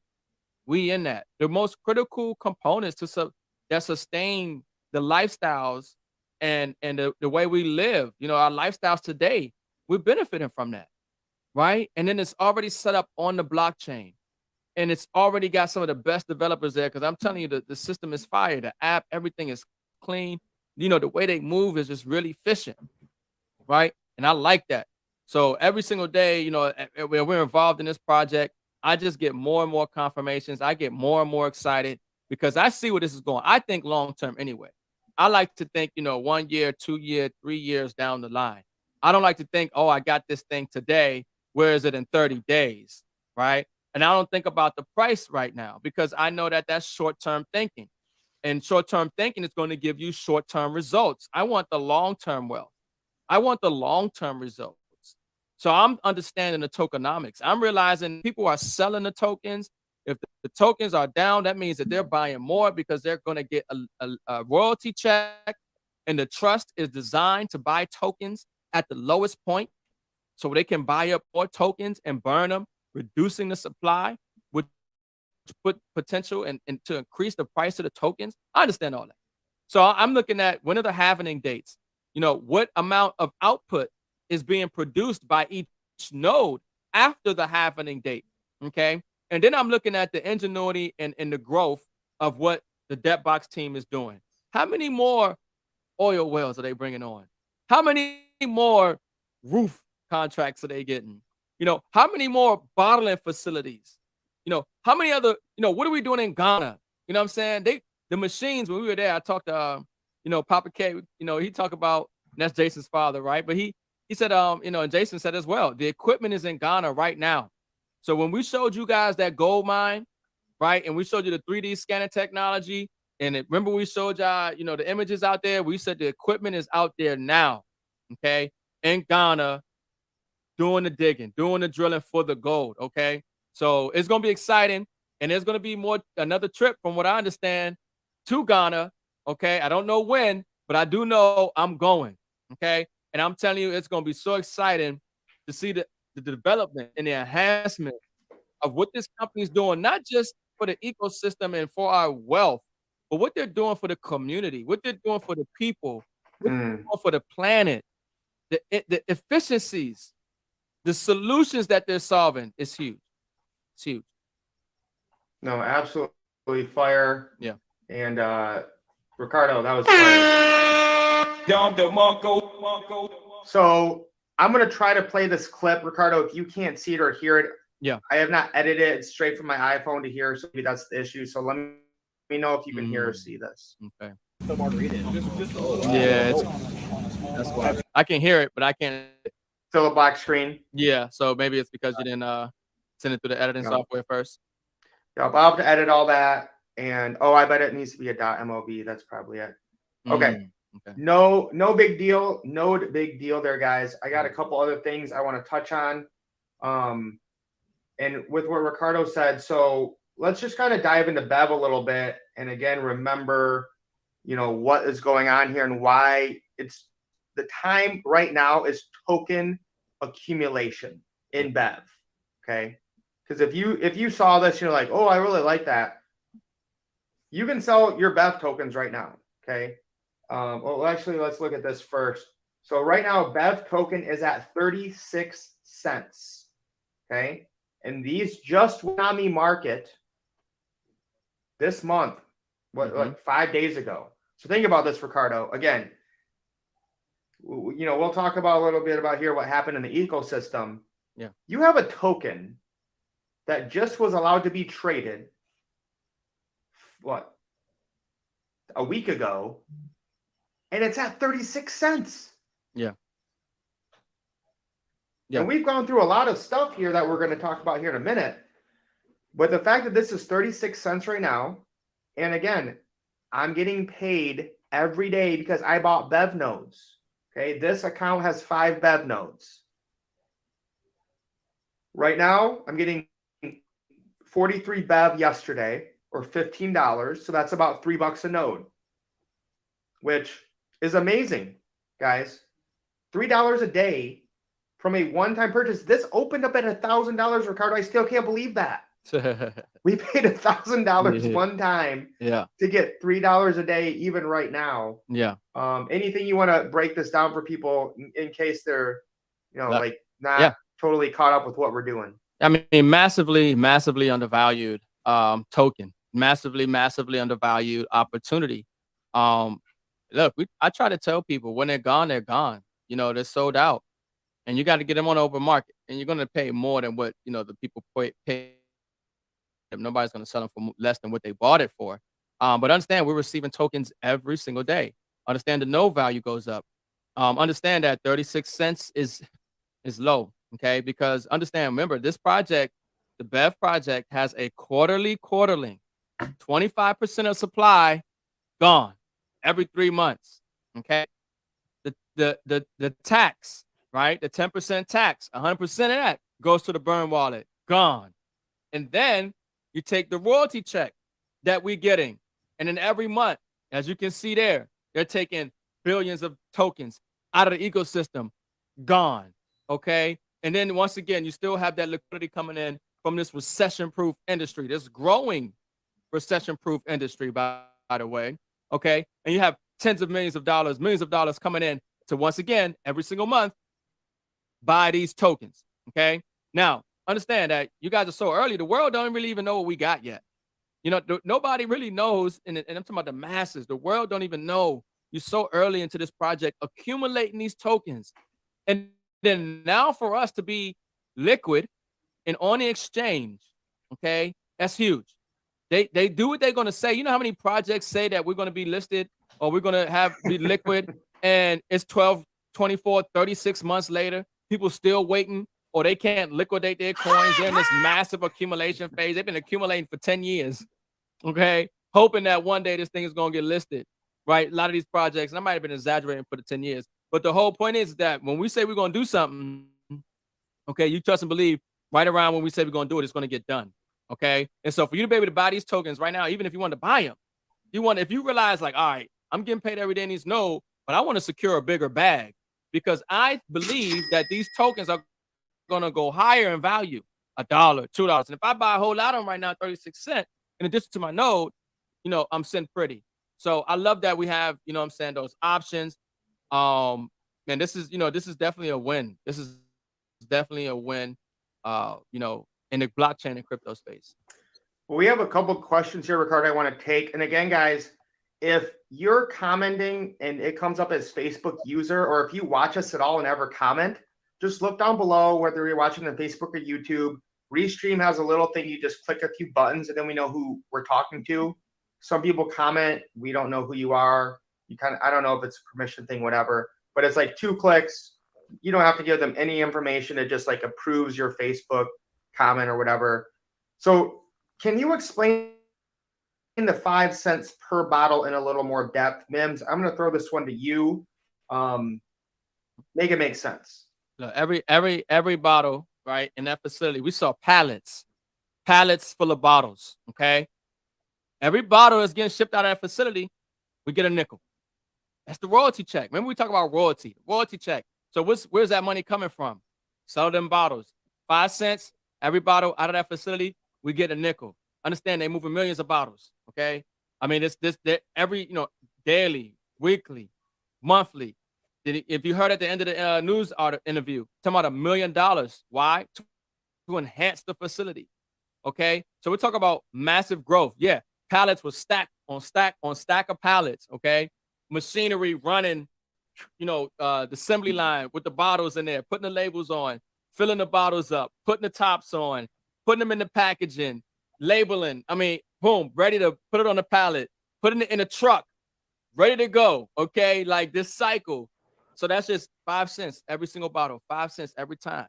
We in that. The most critical components that sustain the lifestyles and the way we live, our lifestyles today, we're benefiting from that. Right. And then it's already set up on the blockchain. And it's already got some of the best developers there. Cause I'm telling you, the system is fire. The app, everything is clean. The way they move is just really efficient. Right. And I like that. So every single day, we're involved in this project, I just get more and more confirmations. I get more and more excited because I see where this is going. I think long term anyway. I like to think, 1 year, 2 year, 3 years down the line. I don't like to think, oh, I got this thing today. Where is it in 30 days? Right. And I don't think about the price right now because I know that that's short term thinking. And short term thinking is going to give you short term results. I want the long term wealth. I want the long term results. So I'm understanding the tokenomics. I'm realizing people are selling the tokens. If the tokens are down, that means that they're buying more because they're going to get a royalty check. And the trust is designed to buy tokens at the lowest point so they can buy up more tokens and burn them, reducing the supply, which put potential and to increase the price of the tokens. I understand all that. So I'm looking at when are the halvening dates? What amount of output is being produced by each node after the halvening date. Okay. And then I'm looking at the ingenuity and the growth of what the Deadbox team is doing. How many more oil wells are they bringing on? How many more roof contracts are they getting? How many more bottling facilities? How many other, what are we doing in Ghana? You know what I'm saying? The machines, when we were there, I talked to, Papa K, he talked about, and that's Jason's father, right? But he said, and Jason said as well, the equipment is in Ghana right now. So when we showed you guys that gold mine, right, and we showed you the 3D scanning technology, and remember we showed y'all, the images out there, we said the equipment is out there now, okay, in Ghana, doing the digging, doing the drilling for the gold, okay? So it's going to be exciting, and there's going to be another trip, from what I understand, to Ghana, okay? I don't know when, but I do know I'm going, okay? And I'm telling you, it's going to be so exciting to see the development and the enhancement of what this company is doing, not just for the ecosystem and for our wealth, but what they're doing for the community, what they're doing for the people, what they're doing for the planet, the efficiencies, the solutions that they're solving is huge. It's huge. No, absolutely fire. Yeah. And Ricardo, that was fire. So I'm going to try to play this clip. Ricardo, if you can't see it or hear it, yeah, I have not edited it. It's straight from my iPhone to here, so maybe that's the issue. So let me know if you can hear or see this. Okay. The margarita. Yeah, that's why I can hear it, but I can't. Still a black screen. Yeah, so maybe it's because you didn't send it through the editing software first. Yeah, I'll have to edit all that. And I bet it needs to be a .mov. That's probably it. Okay. Okay. No big deal. No big deal there, guys. I got a couple other things I want to touch on. And with what Ricardo said, so let's just kind of dive into Bev a little bit. And again, remember, what is going on here and why it's the time right now is token accumulation in Bev. Okay. Because if you saw this, you're like, oh, I really like that. You can sell your Bev tokens right now. Okay. Well, actually, let's look at this first. So right now, Bev token is at 36 cents. Okay. And these just went on the market this month, like 5 days ago. So think about this, Ricardo. Again, we'll talk about a little bit about here what happened in the ecosystem. Yeah. You have a token that just was allowed to be traded, a week ago, and it's at 36 cents. Yeah. And we've gone through a lot of stuff here that we're going to talk about here in a minute. But the fact that this is 36 cents right now, and again, I'm getting paid every day because I bought Bev nodes. Okay, this account has 5 Bev nodes. Right now, I'm getting 43 Bev yesterday, or $15. So that's about $3 a node, which is amazing, guys. $3 a day from a one-time purchase. This opened up at $1,000, Ricardo. I still can't believe that. We paid $1,000 one time to get $3 a day, even right now. Yeah. Anything you want to break this down for people in case they're, not totally caught up with what we're doing? I mean, massively undervalued token, massively undervalued opportunity. Look, I try to tell people when they're gone, they're gone. They're sold out, and you got to get them on the open market, and you're going to pay more than what the people pay. Nobody's going to sell them for less than what they bought it for. But understand, we're receiving tokens every single day. Understand the node value goes up. Understand that 36 cents is low. Okay, because remember, this project, the Bev project, has a quarterly quarterling. 25% of supply gone every 3 months. Okay, the tax, right? The 10% tax, 100% of that goes to the burn wallet, gone. And then you take the royalty check that we're getting, and then every month, as you can see there, they're taking billions of tokens out of the ecosystem, gone. Okay. And then once again, you still have that liquidity coming in from this recession-proof industry, this growing recession-proof industry, by the way. Okay. And you have millions of dollars coming in to, once again, every single month, buy these tokens. Okay. Now, understand that you guys are so early. The world don't really even know what we got yet. Nobody really knows. And I'm talking about the masses. The world don't even know. You're so early into this project, accumulating these tokens. And then now for us to be liquid and on the exchange, okay, that's huge. They do what they're going to say. You know how many projects say that we're going to be listed or we're going to be liquid, and it's 12, 24, 36 months later, people still waiting, or they can't liquidate their coins. They're in this massive accumulation phase. They've been accumulating for 10 years, okay, hoping that one day this thing is going to get listed, right? A lot of these projects, and I might have been exaggerating for the 10 years, but the whole point is that when we say we're going to do something, okay, you trust and believe right around when we say we're going to do it, it's going to get done, okay? And so for you to be able to buy these tokens right now, even if you want to buy them, if you realize, like, all right, I'm getting paid every day in these nodes, but I want to secure a bigger bag because I believe that these tokens are going to go higher in value, $1, $2. And if I buy a whole lot of them right now, 36 cents, in addition to my node, I'm sitting pretty. So I love that we have, those options. Man, this is definitely a win. This is definitely a win, in the blockchain and crypto space. Well, we have a couple of questions here, Ricardo, I want to take. And again, guys, if you're commenting and it comes up as Facebook user, or if you watch us at all and ever comment, just look down below, whether you're watching on Facebook or YouTube. Restream has a little thing. You just click a few buttons and then we know who we're talking to. Some people comment, we don't know who you are. I don't know if it's a permission thing, whatever, but it's like 2 clicks. You don't have to give them any information. It just like approves your Facebook comment or whatever. So can you explain the 5 cents per bottle in a little more depth? Mims, I'm going to throw this one to you. Make it make sense. Look, every bottle, right, in that facility, we saw pallets pallets full of bottles. Okay, every bottle that's getting shipped out of that facility, we get a nickel. That's the royalty check. Remember, we talk about royalty check. So where's that money coming from? Sell them bottles. 5 cents every bottle out of that facility, we get a nickel. Understand, they're moving millions of bottles. Okay, I mean, this every daily, weekly, monthly. If you heard at the end of the news interview, talking about $1 million. Why? To enhance the facility. Okay, so we're talking about massive growth. Yeah, pallets were stack on stack on stack of pallets. Okay, machinery running, the assembly line with the bottles in there, putting the labels on, filling the bottles up, putting the tops on, putting them in the packaging, labeling. I mean, boom, ready to put it on the pallet, putting it in a truck, ready to go. Okay, like this cycle. So that's just 5 cents every single bottle, 5 cents every time.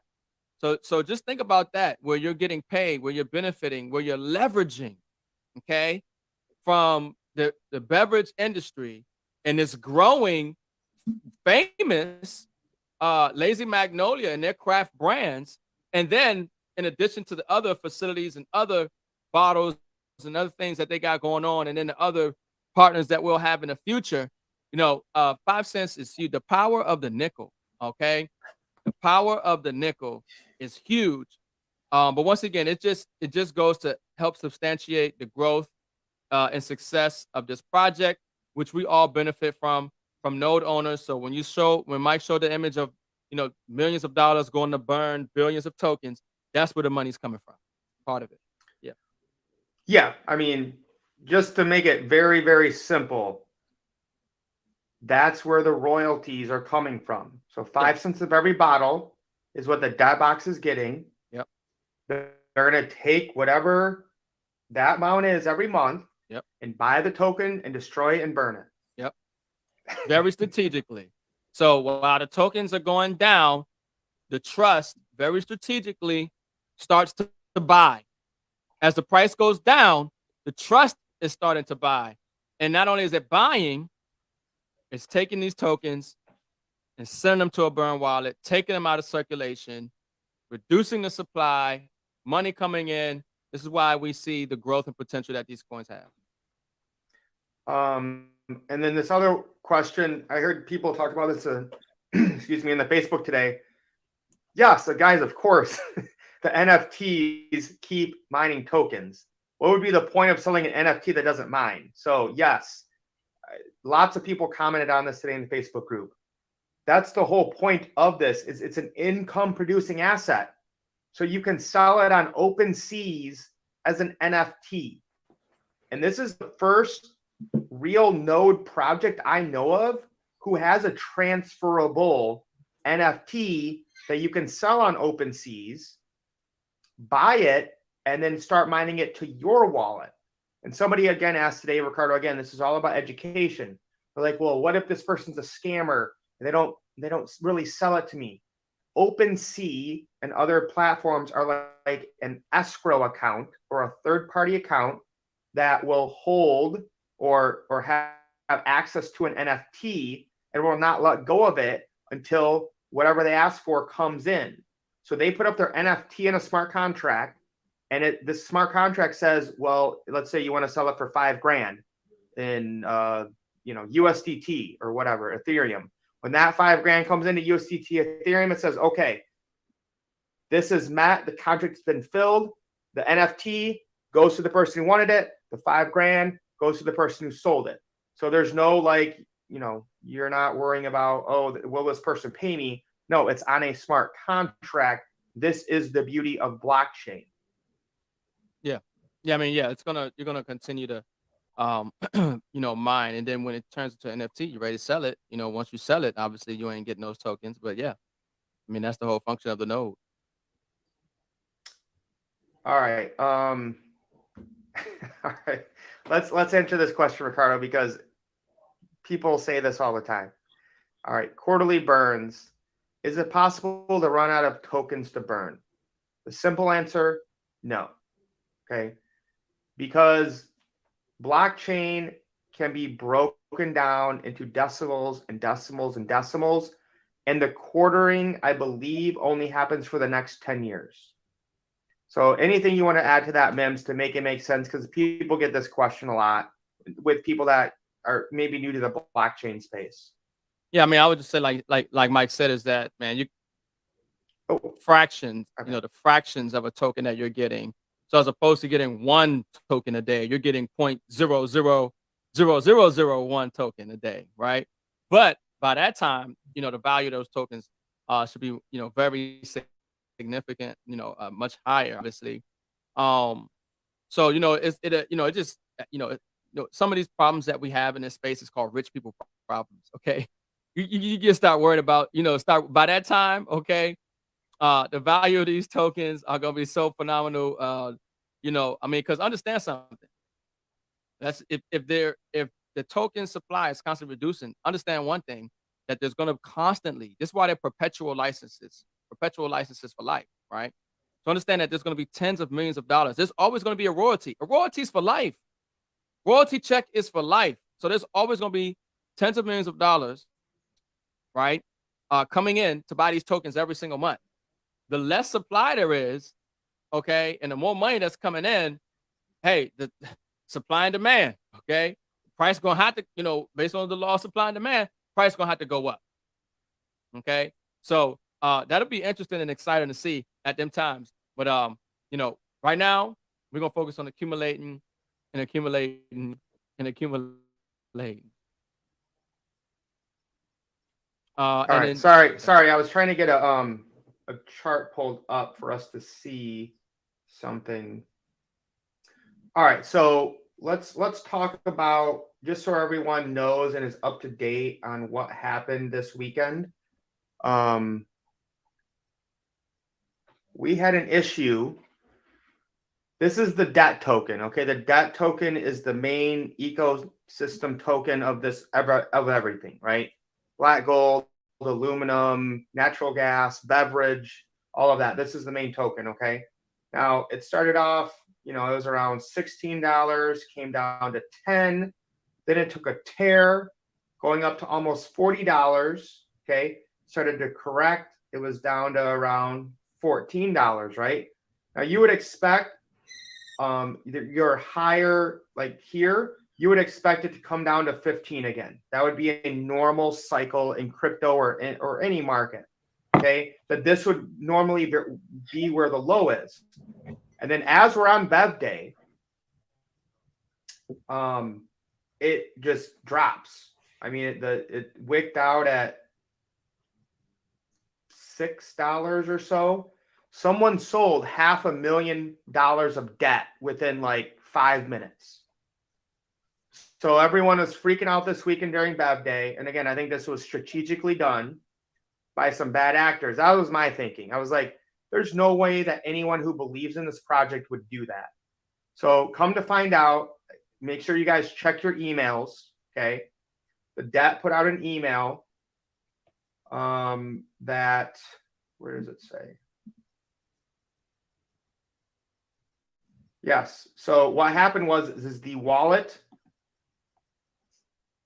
So just think about that, where you're getting paid, where you're benefiting, where you're leveraging, okay, from the beverage industry and this growing, famous Lazy Magnolia and their craft brands. And then in addition to the other facilities and other bottles and other things that they got going on, and then the other partners that we'll have in the future, 5 cents is huge. The power of the nickel, okay? The power of the nickel is huge. But once again, it just goes to help substantiate the growth and success of this project, which we all benefit from node owners. So when Mike showed the image of millions of dollars going to burn billions of tokens, that's where the money's coming from. Part of it. Yeah. Yeah. I mean, just to make it very, very simple, that's where the royalties are coming from. So 5 cents of every bottle is what the debt box is getting. Yep. They're going to take whatever that amount is every month. Yep. And buy the token and destroy it and burn it. Yep. Very strategically. So while the tokens are going down, the trust very strategically starts to buy. As the price goes down, the trust is starting to buy. And not only is it buying, it's taking these tokens and sending them to a burn wallet, taking them out of circulation, reducing the supply, money coming in. This is why we see the growth and potential that these coins have. And then this other question, I heard people talk about this, excuse me, in the Facebook today. Yes, guys, of course, the NFTs keep mining tokens. What would be the point of selling an NFT that doesn't mine? So yes, lots of people commented on this today in the Facebook group. That's the whole point of this. Is it's an income producing asset. So you can sell it on OpenSeas as an NFT. And this is the first real node project I know of who has a transferable NFT that you can sell on OpenSeas, buy it, and then start mining it to your wallet. And somebody again asked today, Ricardo, again, this is all about education. They're like, well, what if this person's a scammer and they don't really sell it to me? OpenSea and other platforms are like an escrow account or a third-party account that will hold or have access to an NFT and will not let go of it until whatever they ask for comes in. So they put up their NFT in a smart contract, and this smart contract says, well, let's say you want to sell it for $5,000 in USDT or whatever, Ethereum. When that $5,000 comes into USDT Ethereum, it says, okay, this is Matt. The contract's been filled. The NFT goes to the person who wanted it. The $5,000 goes to the person who sold it. So there's no you're not worrying about, oh, will this person pay me? No, it's on a smart contract. This is the beauty of blockchain. Yeah. I mean, yeah, you're gonna continue to mine, and then when it turns into an NFT, you're ready to sell it. Once you sell it, obviously you ain't getting those tokens. But yeah, I mean, that's the whole function of the node. All right. All right. Let's answer this question, Ricardo, because people say this all the time. All right. Quarterly burns. Is it possible to run out of tokens to burn? The simple answer, no. Okay. Because blockchain can be broken down into decimals and decimals and decimals. And the quartering, I believe, only happens for the next 10 years. So anything you want to add to that, Mims, to make it make sense? Because people get this question a lot with people that are maybe new to the blockchain space. Yeah, I mean, I would just say like Mike said, is that, man, fractions, the fractions of a token that you're getting. So as opposed to getting one token a day, you're getting 0.0000001 token a day, right? But by that time, the value of those tokens should be, very significant, much higher, obviously. So it just some of these problems that we have in this space is called rich people problems. Okay, you just start worried about start by that time. Okay, the value of these tokens are gonna be so phenomenal. I mean, because understand something. That's if the token supply is constantly reducing, understand one thing, that there's gonna constantly. This is why they're perpetual licenses for life, right? So understand that there's gonna be tens of millions of dollars. There's always gonna be a royalty. A royalty is for life. Royalty check is for life. So there's always gonna be tens of millions of dollars, right? Coming in to buy these tokens every single month. The less supply there is, okay, and the more money that's coming in, hey, the supply and demand, okay, price gonna have to, based on the law of supply and demand, price gonna have to go up, okay. So that'll be interesting and exciting to see at them times. But right now we're gonna focus on accumulating and accumulating and accumulating. All and right, then, sorry, I was trying to get a chart pulled up for us to see something. All right, so let's talk about, just so everyone knows and is up to date on what happened this weekend. We had an issue. This is the debt token. Okay, the debt token is the main ecosystem token of everything, right? Black gold, aluminum, natural gas, beverage, all of that. This is the main token. Okay, now it started off, it was around $16, came down to 10. Then it took a tear, going up to almost $40. Okay, started to correct. It was down to around $14, right? Now you would expect your higher, like here, you would expect it to come down to 15 again. That would be a normal cycle in crypto or any market. Okay, that this would normally be where the low is. And then as we're on Bev Day, it just drops. I mean, it wicked out at $6 or so. Someone sold $500,000 of debt within like 5 minutes. So everyone was freaking out this weekend during Bev Day. And again, I think this was strategically done by some bad actors. That was my thinking. I was like, there's no way that anyone who believes in this project would do that. So come to find out, make sure you guys check your emails. Okay. The debt put out an email that, where does it say? Yes. So what happened was is the wallet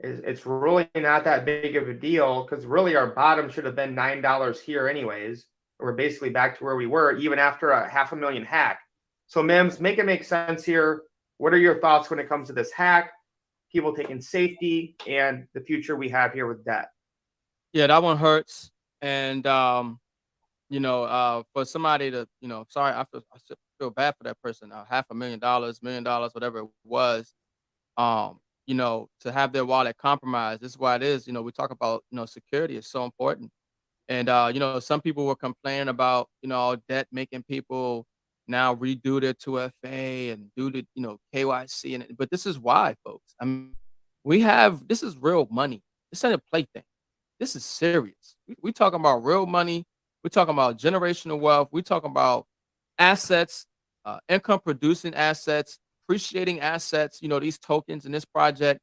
it's really not that big of a deal, because really our bottom should have been $9 here anyways. We're basically back to where we were even after a $500,000 hack. So Mims, make it make sense here. What are your thoughts when it comes to this hack, people taking safety, and the future we have here with debt? Yeah, that one hurts. And for somebody to, sorry, I feel bad for that person. $500,000, $1 million, whatever it was, to have their wallet compromised. This is why it is. We talk about, security is so important. And some people were complaining about, debt making people now redo their 2FA and do the, KYC. But this is why, folks. I mean, this is real money. This ain't a plaything. This is serious. We talking about real money. We're talking about generational wealth. We're talking about assets, income producing assets, appreciating assets, these tokens in this project.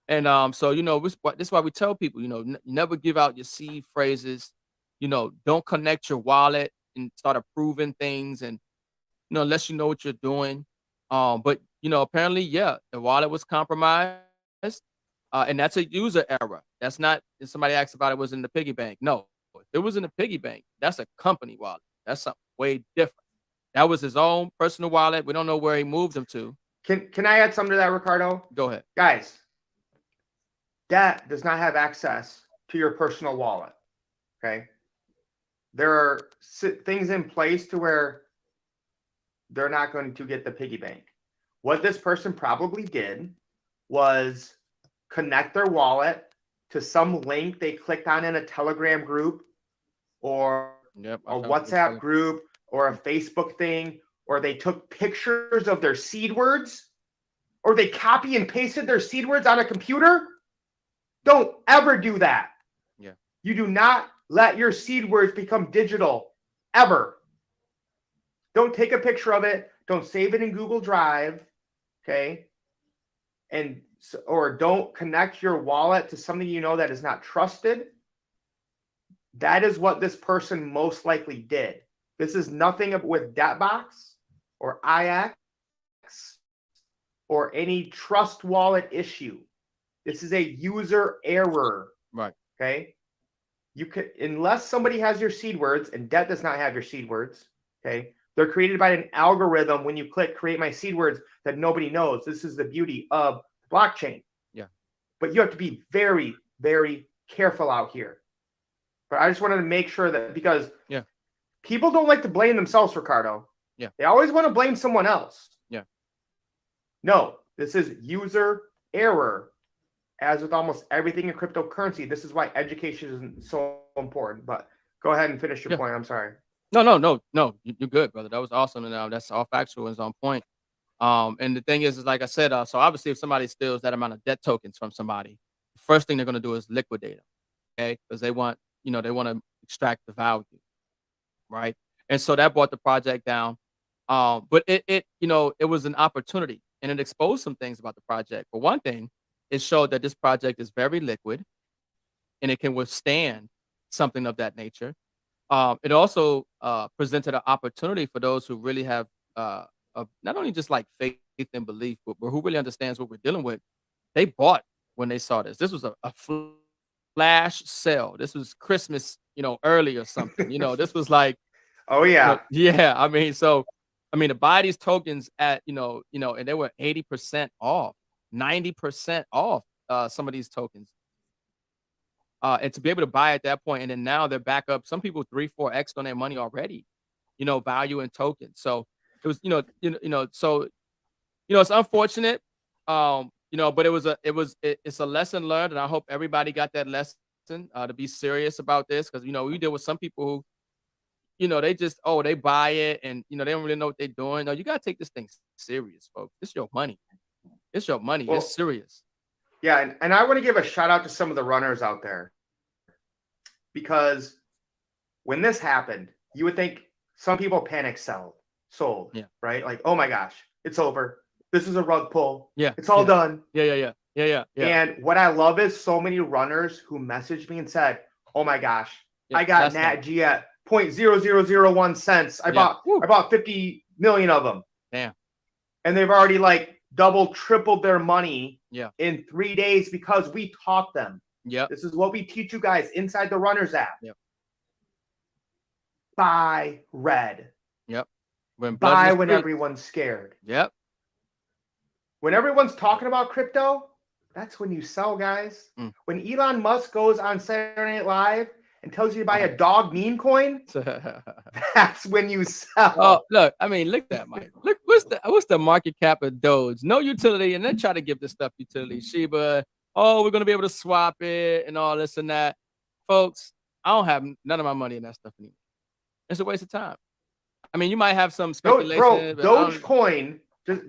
And so, this is why we tell people, never give out your seed phrases, don't connect your wallet and start approving things, and, unless you know what you're doing. But, apparently, yeah, the wallet was compromised. And that's a user error. That's not, if somebody asked about it was in the piggy bank. No, if it was in the piggy bank, that's a company wallet. That's something way different. That was his own personal wallet. We don't know where he moved them to. Can I add something to that, Ricardo? Go ahead. Guys, debt does not have access to your personal wallet. Okay. There are things in place to where they're not going to get the piggy bank. What this person probably did was connect their wallet to some link they clicked on in a Telegram group or a WhatsApp group or a Facebook thing, or they took pictures of their seed words, or they copy and pasted their seed words on a computer. Don't ever do that. Yeah. You do not let your seed words become digital, ever. Don't take a picture of it. Don't save it in Google Drive, okay? Or don't connect your wallet to something you know that is not trusted. That is what this person most likely did. This is nothing with Debtbox or IX or any trust wallet issue. This is a user error. Right. Okay. You could, unless somebody has your seed words, and Debt does not have your seed words. Okay. They're created by an algorithm when you click create my seed words that nobody knows. This is the beauty of blockchain. Yeah. But you have to be very, very careful out here. But I just wanted to make sure that, because people don't like to blame themselves, Ricardo. Yeah. They always want to blame someone else. Yeah. No, this is user error. As with almost everything in cryptocurrency, this is why education is so important. But go ahead and finish your point. I'm sorry. No. You're good, brother. That was awesome. And that's all factual and is on point. And the thing is like I said, so obviously if somebody steals that amount of debt tokens from somebody, the first thing they're going to do is liquidate them. Okay. Because they want to extract the value. Right. And so that brought the project down. But it was an opportunity, and it exposed some things about the project. For one thing, it showed that this project is very liquid and it can withstand something of that nature. It also presented an opportunity for those who really have not only just like faith and belief, but who really understands what we're dealing with. They bought when they saw this. This was a flash sale. This was Christmas, early or something. This was like, oh yeah, I mean, to buy these tokens at and they were 80% off, 90% off some of these tokens. And to be able to buy at that point, and then now they're back up. Some people 3-4x on their money already, value in tokens. So it was, so it's unfortunate, but it's a lesson learned, and I hope everybody got that lesson to be serious about this, because we deal with some people who, they just they buy it and they don't really know what they're doing. No, you gotta take this thing serious, folks. It's your money. It's your money. Well, it's serious. Yeah, and I want to give a shout out to some of the runners out there, because when this happened, you would think some people panic sold, right? Like, oh my gosh, it's over. This is a rug pull. Yeah, it's all done. Yeah. And what I love is so many runners who messaged me and said, oh my gosh, I got NatG at 0.0001 cents. I bought 50 million of them. Damn. And they've already like double, tripled their money in 3 days because we taught them. Yeah. This is what we teach you guys inside the Runners app. Yep. Buy red. Yep. Buy when everyone's scared. Yep. When everyone's talking about crypto, that's when you sell, guys. When Elon Musk goes on Saturday Night Live and tells you to buy a dog meme coin, that's when you sell. Oh, look, I mean, look at that, Mike. Look, what's the market cap of Doge? No utility, and then try to give this stuff utility. Shiba, we're going to be able to swap it and all this and that. Folks, I don't have none of my money in that stuff anymore. It's a waste of time. I mean, you might have some speculation. Dogecoin,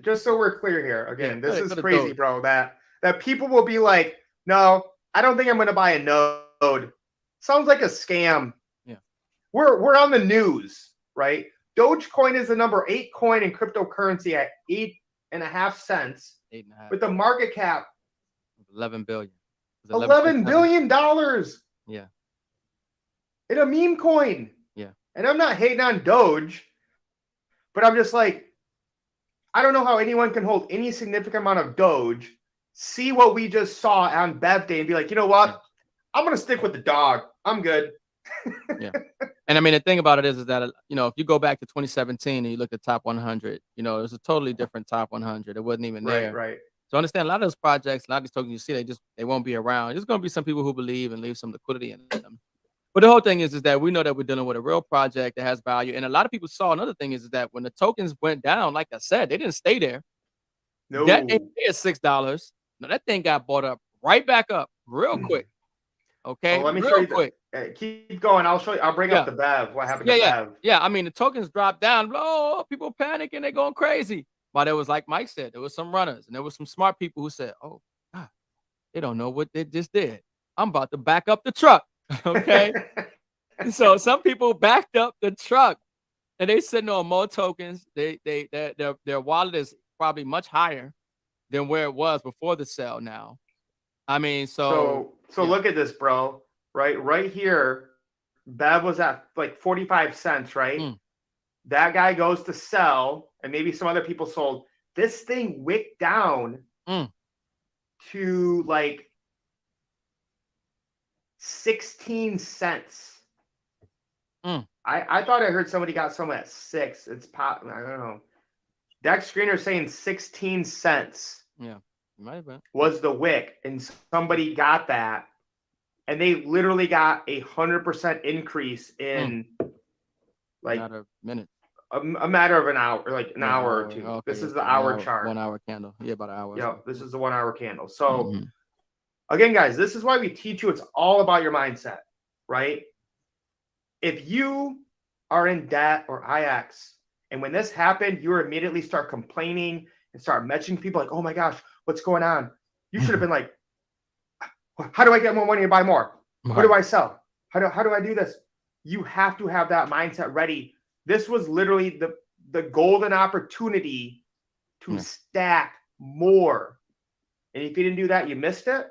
just so we're clear here, again, this is crazy, bro, that people will be like, no, I don't think I'm going to buy a node. Sounds like a scam. Yeah. We're on the news, right? Dogecoin is the number 8 coin in cryptocurrency at 8.5 cents. 8.5. With the market cap 11 billion. $11 billion. Yeah. In a meme coin. Yeah. And I'm not hating on Doge, but I'm just like, I don't know how anyone can hold any significant amount of Doge, see what we just saw on Bev Day, and be like, you know what? I'm going to stick with the dog. I'm good. Yeah. And I mean, the thing about it is that, you know, if you go back to 2017 and you look at top 100, you know, it was a totally different top 100. It wasn't even there. Right. So understand a lot of those projects, a lot of these tokens you see, they won't be around. There's going to be some people who believe and leave some liquidity in them. But the whole thing is that we know that we're dealing with a real project that has value. And a lot of people saw another thing is that when the tokens went down, like I said, they didn't stay there. No. That ain't at $6. No, that thing got bought up right back up real quick. Okay, well, let me real show you quick. Keep going. I'll show you. I'll bring up the Bev. What happened to Bev? Yeah. I mean, the tokens dropped down. Oh, people panicking. They're going crazy. But it was like Mike said, there was some runners and there was some smart people who said, oh, God, they don't know what they just did. I'm about to back up the truck. Okay. So some people backed up the truck and they sitting on more tokens. Their wallet is probably much higher than where it was before the sale now. I mean, so look at this, bro. Right here, Bev was at like 45 cents, right? That guy goes to sell, and maybe some other people sold. This thing wicked down to like 16 cents. I thought I heard somebody got some at 6. It's pop. I don't know. Dex Screener saying 16 cents. Yeah, might have been. Was the wick, and somebody got that, and they literally got 100% increase in like a minute. A matter of an hour, like an hour or two. Okay, this is the hour chart. 1 hour candle. Yeah, about an hour. Yeah, this is the 1 hour candle. So again, guys, this is why we teach you. It's all about your mindset, right? If you are in debt or IX, and when this happened, you immediately start complaining and start mentioning people like, oh my gosh, what's going on? You should have been like, how do I get more money to buy more? What do I sell? How do I do this? You have to have that mindset ready. This was literally the golden opportunity to stack more. And if you didn't do that, you missed it.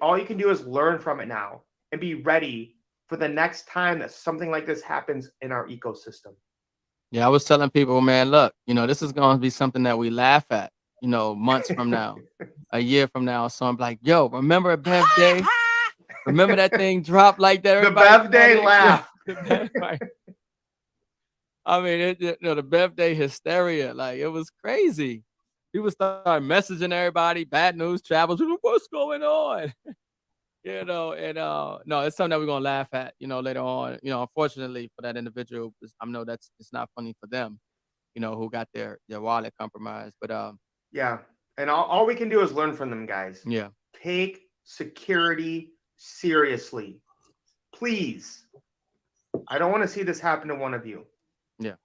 All you can do is learn from it now and be ready for the next time that something like this happens in our ecosystem. Yeah, I was telling people, man, look, you know, this is going to be something that we laugh at, you know, months from now, a year from now. So I'm like, yo, remember a Bev Day? Remember that thing dropped like that? The Bev Day laugh. Right. I mean, the Bev Day hysteria, like it was crazy. People started messaging everybody, bad news travels. What's going on? You know, and no, it's something that we're gonna laugh at, you know, later on. You know, unfortunately for that individual, I know it's not funny for them, you know, who got their wallet compromised. But yeah, and all we can do is learn from them, guys. Yeah, take security seriously, please. I don't want to see this happen to one of you. Yeah.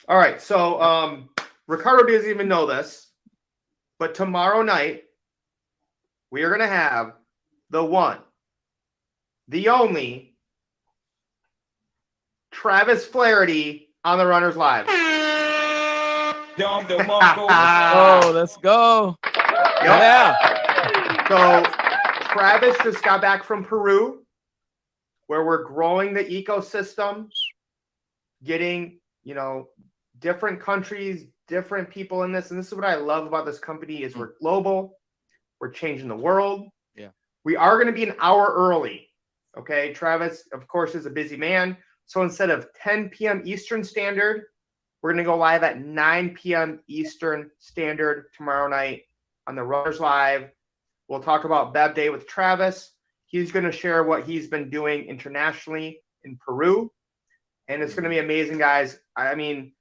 All right. So Ricardo doesn't even know this, but tomorrow night we are going to have the one, the only Travis Flaherty on the Runners Live. Oh, let's go. Yep. Yeah. So Travis just got back from Peru, where we're growing the ecosystem, getting, you know, different countries, different people in this. And this is what I love about this company is we're global. We're changing the world. Yeah. We are going to be an hour early. Okay. Travis, of course, is a busy man. So instead of 10 p.m. Eastern Standard, we're going to go live at 9 p.m. Eastern Standard tomorrow night on the Runners Live. We'll talk about Bev Day with Travis. He's going to share what he's been doing internationally in Peru. And it's going to be amazing, guys. I mean,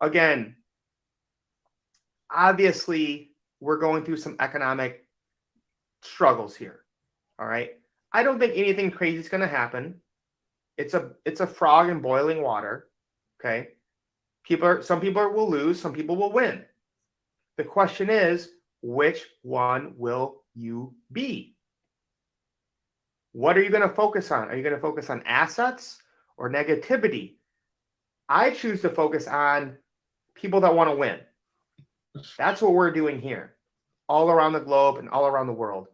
again, obviously, we're going through some economic struggles here. All right. I don't think anything crazy is going to happen. It's a frog in boiling water. Okay. Some people will lose, some people will win. The question is, which one will you be? What are you going to focus on? Are you going to focus on assets or negativity? I choose to focus on people that want to win. That's what we're doing here, all around the globe and all around the world.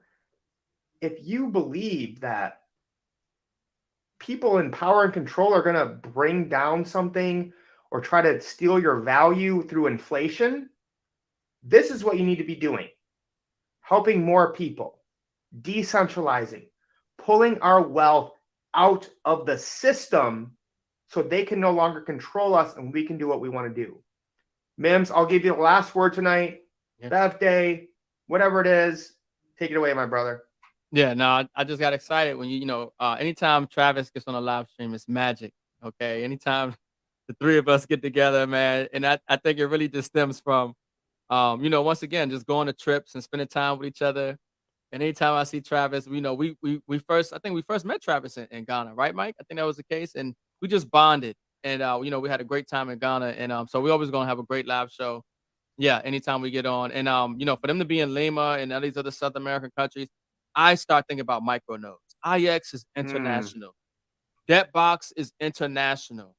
If you believe that people in power and control are going to bring down something or try to steal your value through inflation, this is what you need to be doing. Helping more people, decentralizing, pulling our wealth out of the system so they can no longer control us and we can do what we want to do. Mims, I'll give you the last word tonight. Yeah. Bev Day, whatever it is, take it away, my brother. Yeah, no, I just got excited when anytime Travis gets on a live stream, it's magic. Okay. Anytime the three of us get together, man. And I think it really just stems from, once again, just going to trips and spending time with each other. And anytime I see Travis, we first met Travis in Ghana, right, Mike? I think that was the case. And we just bonded. And, we had a great time in Ghana. And so we always going to have a great live show. Yeah, anytime we get on. And, for them to be in Lima and all these other South American countries, I start thinking about micronodes. IX is international. Debtbox is international.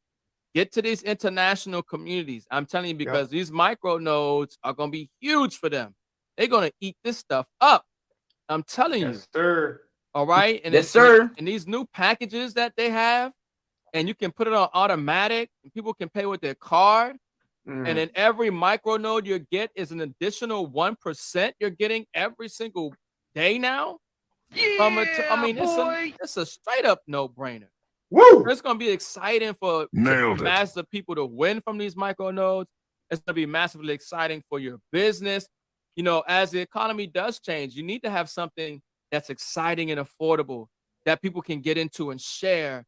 Get to these international communities. I'm telling you, because these micronodes are going to be huge for them. They're going to eat this stuff up. I'm telling you. Yes, sir. All right. And yes, sir. And these new packages that they have, and you can put it on automatic, and people can pay with their card. And then every micronode you get is an additional 1% you're getting every single day now. It's a straight up no-brainer. Woo! It's going to be exciting for masses of people to win from these micronodes. It's going to be massively exciting for your business. As the economy does change, you need to have something that's exciting and affordable that people can get into and share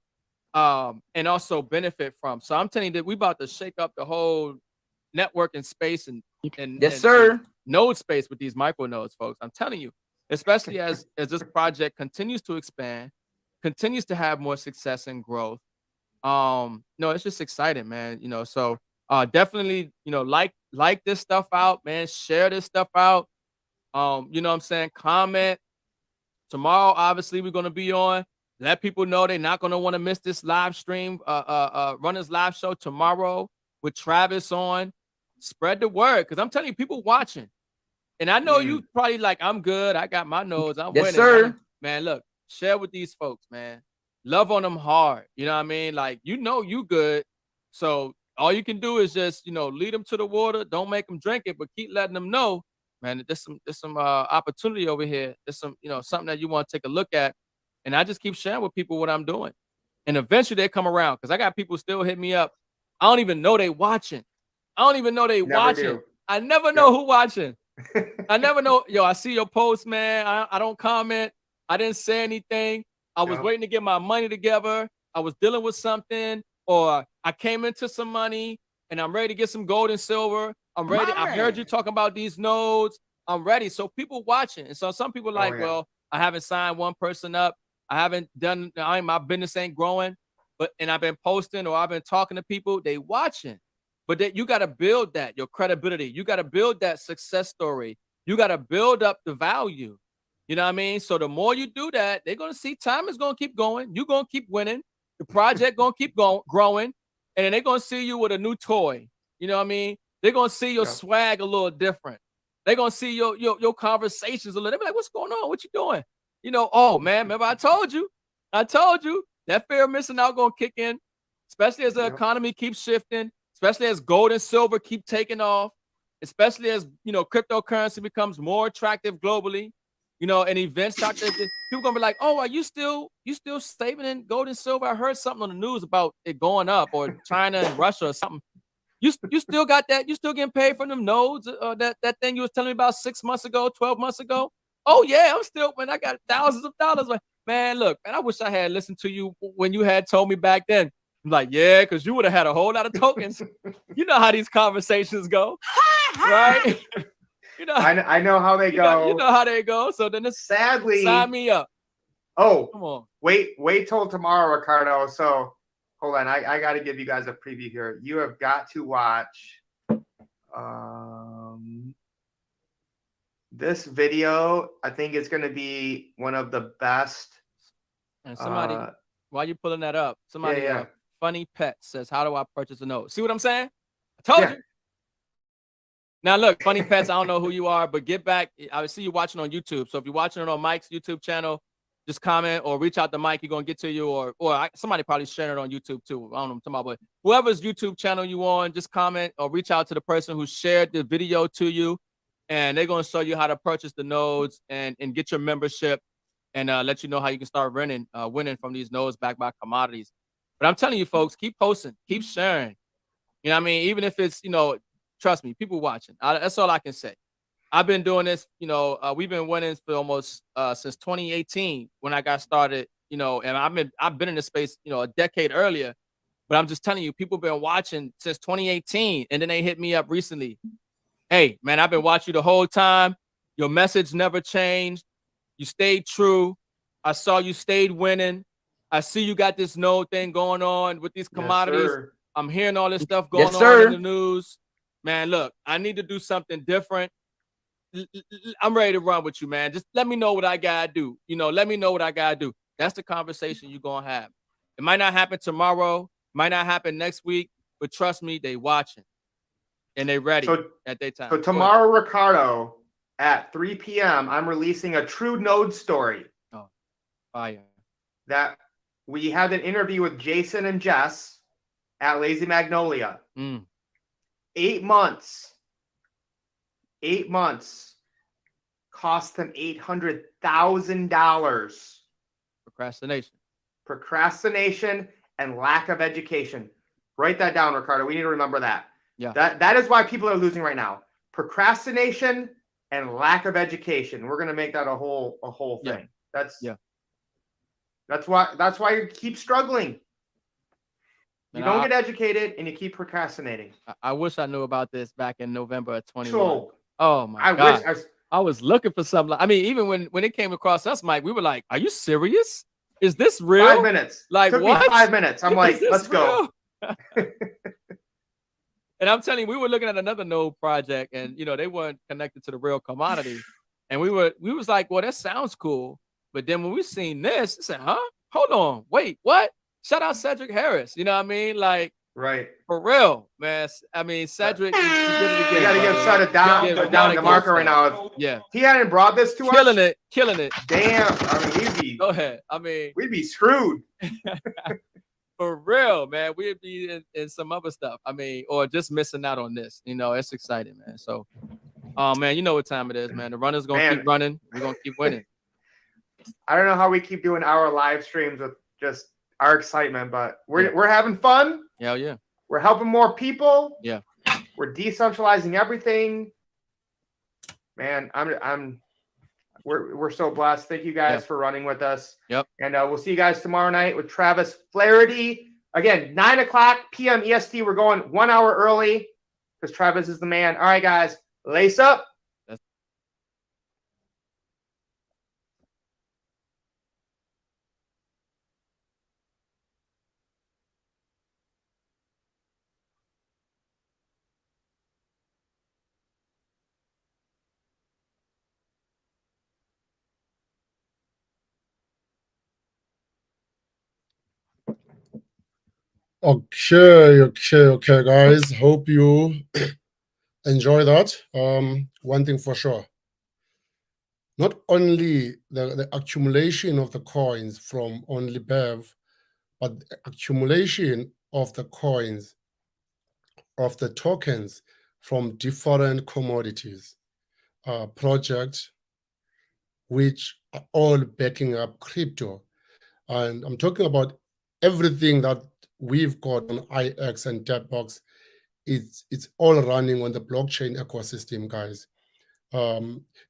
and also benefit from. So I'm telling you that we're about to shake up the whole networking space and yes, sir. And node space with these micronodes, folks. I'm telling you, especially as this project continues to expand, continues to have more success and growth. It's just exciting, man. So definitely, like this stuff out, man. Share this stuff out. What I'm saying? Comment. Tomorrow, obviously, we're gonna be on. Let people know they're not gonna want to miss this live stream, Runners Live Show tomorrow with Travis on. Spread the word, because I'm telling you, people watching. And I know you probably like, I'm good. I got my nose. I'm winning. Sir. Man, look, share with these folks, man. Love on them hard. You know what I mean? Like, you good. So all you can do is just, lead them to the water. Don't make them drink it, but keep letting them know, man, that there's some opportunity over here. There's some, something that you want to take a look at. And I just keep sharing with people what I'm doing. And eventually they come around, because I got people still hit me up. I don't even know they watching. I never know who watching. I never know. I see your post, man. I don't comment. I didn't say anything. I was waiting to get my money together. I was dealing with something, or I came into some money and I'm ready to get some gold and silver. I'm ready. I heard you talking about these nodes. I'm ready. So people watching. And so some people are like, well, I haven't signed one person up. I haven't done, my business ain't growing, and I've been posting or I've been talking to people. They watching. But that you got to build that, your credibility. You got to build that success story. You got to build up the value. You know what I mean? So the more you do that, they're going to see time is going to keep going. You're going to keep winning. The project going to keep growing. And then they're going to see you with a new toy. You know what I mean? They're going to see your swag a little different. They're going to see your conversations a little. They'll be like, what's going on? What you doing? Oh, man, remember I told you. That fear of missing out going to kick in, especially as the economy keeps shifting. Especially as gold and silver keep taking off, especially as, cryptocurrency becomes more attractive globally, and events start to, people gonna be like, oh, are you still saving in gold and silver? I heard something on the news about it going up, or China and Russia or something. You still got that? You still getting paid for them nodes? That thing you was telling me about 6 months ago, 12 months ago? Oh yeah, I'm still, man, I got thousands of dollars. Man, look, man, I wish I had listened to you when you had told me back then. I'm like, yeah, because you would have had a whole lot of tokens. You know how these conversations go, right? I know how they go. You know how they go. So then it's sadly, sign me up. Oh, come on. Wait till tomorrow, Ricardo. So hold on. I got to give you guys a preview here. You have got to watch this video. I think it's going to be one of the best. And somebody, while you pulling that up, somebody Funny Pet says, how do I purchase a node? See what I'm saying? I told you. Now, look, Funny Pets, I don't know who you are, but get back. I see you watching on YouTube. So if you're watching it on Mike's YouTube channel, just comment or reach out to Mike. He's going to get to you, or somebody probably sharing it on YouTube too. I don't know what I'm talking about, but whoever's YouTube channel you on, just comment or reach out to the person who shared the video to you, and they're going to show you how to purchase the nodes and get your membership and let you know how you can start winning from these nodes backed by commodities. But I'm telling you, folks, keep posting, keep sharing. You know what I mean? Even if it's, trust me, people watching. That's all I can say. I've been doing this, we've been winning for almost since 2018 when I got started, and I've been in this space, a decade earlier. But I'm just telling you, people been watching since 2018, and then they hit me up recently. Hey, man, I've been watching you the whole time. Your message never changed. You stayed true. I saw you stayed winning. I see you got this node thing going on with these commodities. Yes, I'm hearing all this stuff going yes, on in the news. Man, look, I need to do something different. I'm ready to run with you, man. Just let me know what I gotta do. Let me know what I gotta do. That's the conversation you're gonna have. It might not happen tomorrow, might not happen next week, but trust me, they watching and they ready at their time. So tomorrow, Ricardo, at 3 p.m., I'm releasing a true node story. Oh, fire. That we had an interview with Jason and Jess at Lazy Magnolia. 8 months. 8 months cost them $800,000. Procrastination and lack of education. Write that down, Ricardo. We need to remember that. Yeah. That is why people are losing right now. Procrastination and lack of education. We're gonna make that a whole thing. Yeah. That's why you keep struggling. You don't get educated and you keep procrastinating. I wish I knew about this back in November of 21. So, oh my God. Wish I was looking for something. I mean, even when it came across us, Mike, we were like, "Are you serious? Is this real?" 5 minutes. Like, took what? me 5 minutes. I'm like, let's go. And I'm telling you, we were looking at another node project, and they weren't connected to the real commodity. And we was like, well, that sounds cool. But then when we seen this, I said, huh? Hold on, wait, what? Shout out Cedric Harris. You know what I mean? Like, right. For real, man. I mean, Cedric, you did it again. You gotta give Cedric down the marker right now. Yeah. He hadn't brought this to us. Killing it. Damn. I mean, we'd be. Go ahead. I mean, we'd be screwed. For real, man. We'd be in some other stuff. I mean, or just missing out on this. It's exciting, man. So, man, you know what time it is, man. The runner's gonna keep running. We're gonna keep winning. I don't know how we keep doing our live streams with just our excitement, but we're having fun. Hell yeah. We're helping more people. Yeah. We're decentralizing everything. Man, we're so blessed. Thank you guys for running with us. Yep. And we'll see you guys tomorrow night with Travis Flaherty. Again, 9:00 p.m. EST. We're going 1 hour early because Travis is the man. All right, guys, lace up. Okay, guys. Hope you enjoy that. One thing for sure. Not only the accumulation of the coins from only Bev, but the accumulation of the coins, of the tokens from different commodities, projects, which are all backing up crypto. And I'm talking about everything that we've got on IX and Debtbox. It's all running on the blockchain ecosystem, guys.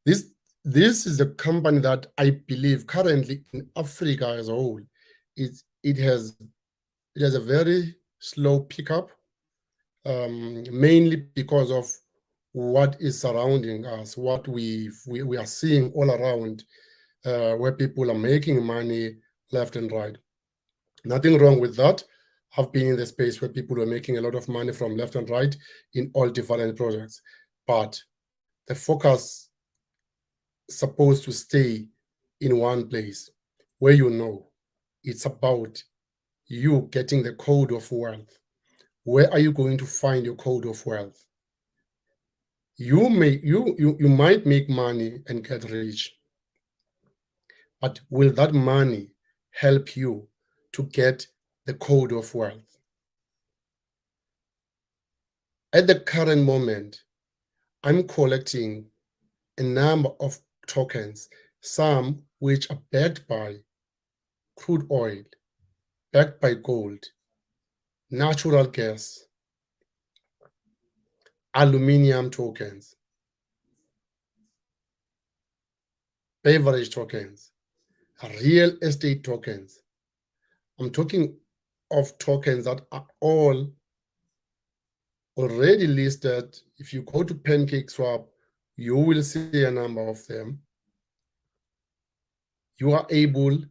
This is a company that I believe currently in Africa as a whole, it has a very slow pickup, mainly because of what is surrounding us, what we are seeing all around, where people are making money left and right. Nothing wrong with that. I've been in the space where people were making a lot of money from left and right in all different projects, but the focus is supposed to stay in one place where it's about you getting the code of wealth. Where are you going to find your code of wealth? You might make money and get rich, but will that money help you to get the code of wealth? At the current moment, I'm collecting a number of tokens some which are backed by crude oil, backed by gold, natural gas, aluminium tokens, beverage tokens, real estate tokens. I'm talking of tokens that are all already listed. If you go to PancakeSwap, you will see a number of them. You are able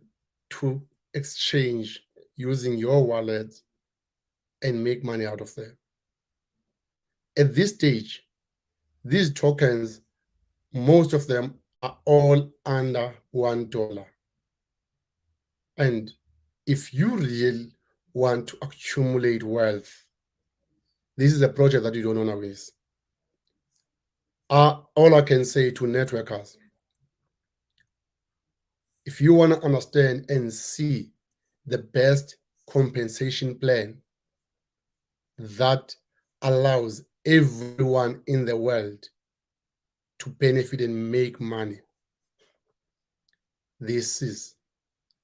to exchange using your wallet and make money out of them. At this stage, these tokens, most of them are all under $1. And if you really want to accumulate wealth, this is a project that you don't want to miss. All I can say to networkers, if you want to understand and see the best compensation plan that allows everyone in the world to benefit and make money, this is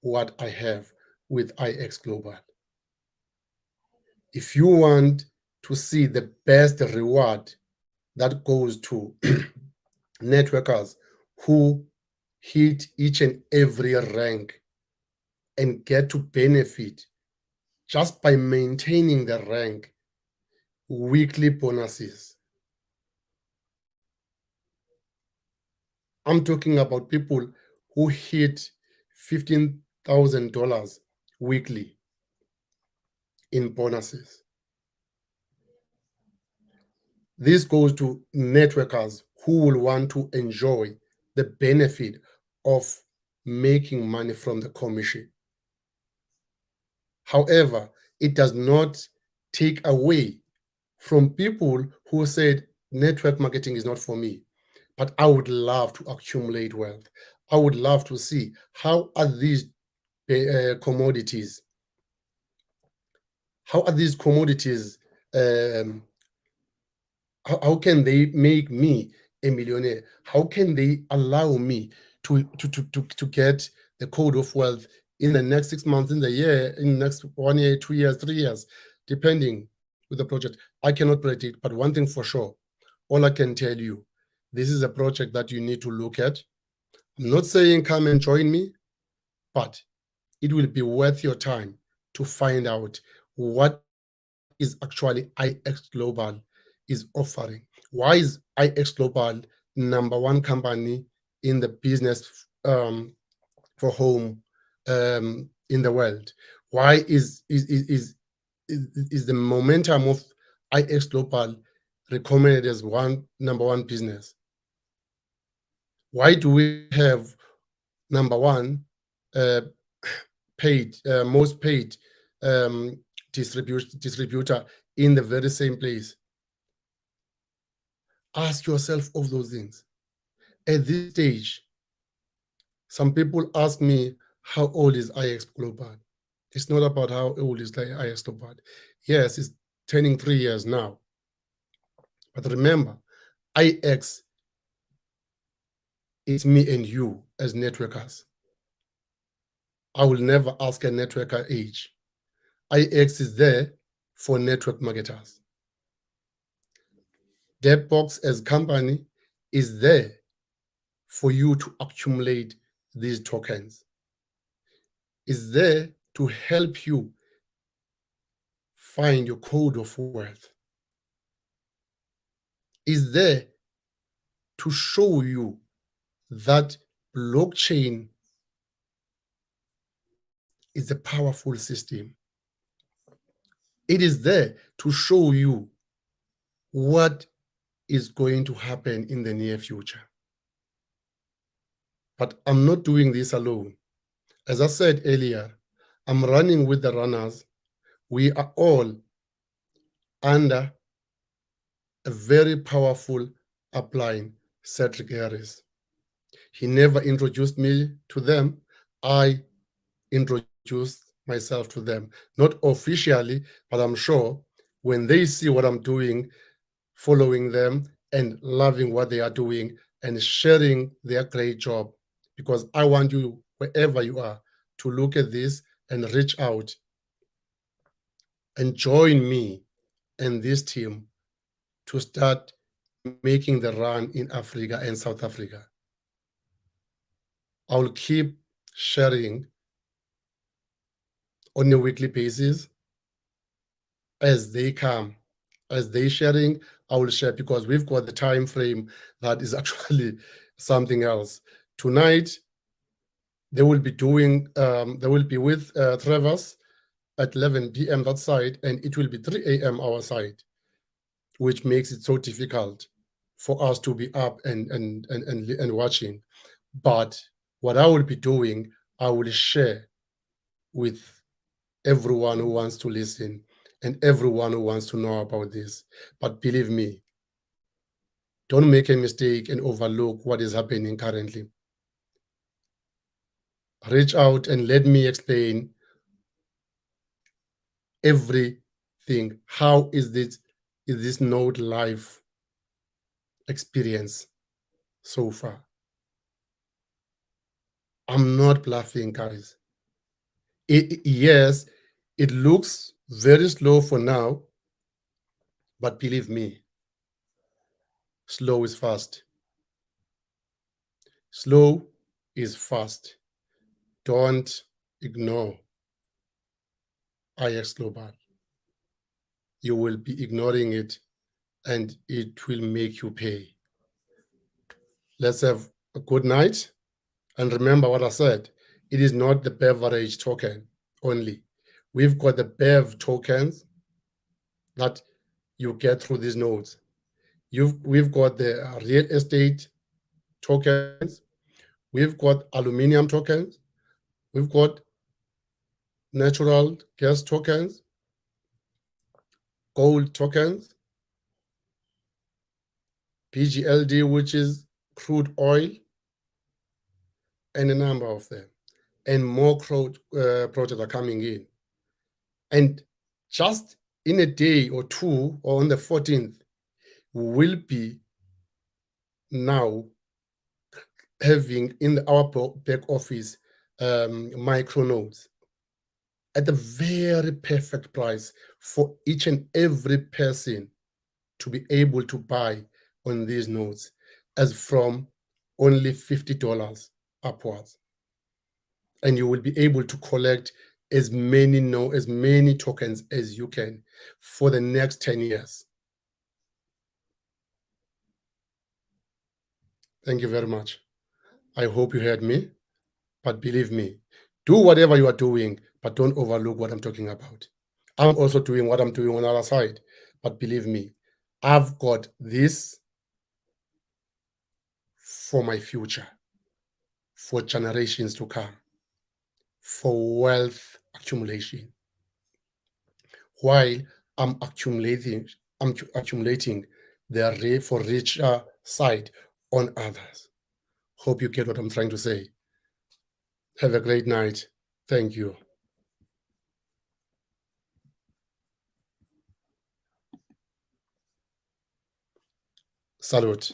what I have with IX Global. If you want to see the best reward that goes to networkers who hit each and every rank and get to benefit just by maintaining the rank, weekly bonuses. I'm talking about people who hit $15,000 weekly in bonuses. This goes to networkers who will want to enjoy the benefit of making money from the commission. However, it does not take away from people who said network marketing is not for me, but I would love to accumulate wealth. I would love to see how are these commodities, how can they make me a millionaire? How can they allow me to get the code of wealth in the next 6 months, in the year, in the next 1 year, 2 years, 3 years, depending with the project? I cannot predict, but one thing for sure, all I can tell you, this is a project that you need to look at. I'm not saying come and join me, but it will be worth your time to find out what is actually IX Global is offering. Why is IX Global #1 company in the business for home in the world? Why is the momentum of IX Global recommended as #1 business? Why do we have #1 most paid distributor in the very same place? Ask yourself all those things. At this stage, some people ask me, how old is IX Global? It's not about how old is IX Global. Yes, it's turning 3 years now. But remember, IX is me and you as networkers. I will never ask a networker age. IX is there for network marketers. Debtbox as company is there for you to accumulate these tokens. Is there to help you find your code of wealth. Is there to show you that blockchain is a powerful system. It is there to show you what is going to happen in the near future. But I'm not doing this alone. As I said earlier, I'm running with the runners. We are all under a very powerful upline, Cedric Harris. He never introduced me to them. I introduced myself to them, not officially, but I'm sure when they see what I'm doing, following them and loving what they are doing and sharing their great job, because I want you, wherever you are, to look at this and reach out and join me and this team to start making the run in Africa and South Africa. I will keep sharing on a weekly basis as they come. As they sharing, I will share, because we've got the time frame that is actually something else. Tonight, they will be doing, they will be with Travers at 11 p.m. that side, and it will be 3 a.m. our side, which makes it so difficult for us to be up and watching. But what I will be doing, I will share with everyone who wants to listen and everyone who wants to know about this. But believe me, don't make a mistake and overlook what is happening currently. Reach out and let me explain everything. How is this node life experience so far? I'm not bluffing, guys. Yes, it looks very slow for now, but believe me, slow is fast. Slow is fast. Don't ignore IX Global. You will be ignoring it and it will make you pay. Let's have a good night. And remember what I said, it is not the beverage token only. We've got the BEV tokens that you get through these nodes. We've got the real estate tokens. We've got aluminum tokens. We've got natural gas tokens, gold tokens, PGLD, which is crude oil, and a number of them. And more projects are coming in. And just in a day or two, or on the 14th, we will be now having in our back office micro nodes at a very perfect price for each and every person to be able to buy on these nodes, as from only $50 upwards. And you will be able to collect as many tokens as you can for the next 10 years. Thank you very much. I hope you heard me, but believe me, do whatever you are doing, but don't overlook what I'm talking about. I'm also doing what I'm doing on the other side, but believe me, I've got this for my future, for generations to come, for wealth accumulation. While I'm accumulating the for richer side on others. Hope you get what I'm trying to say. Have a great night. Thank you. Salute.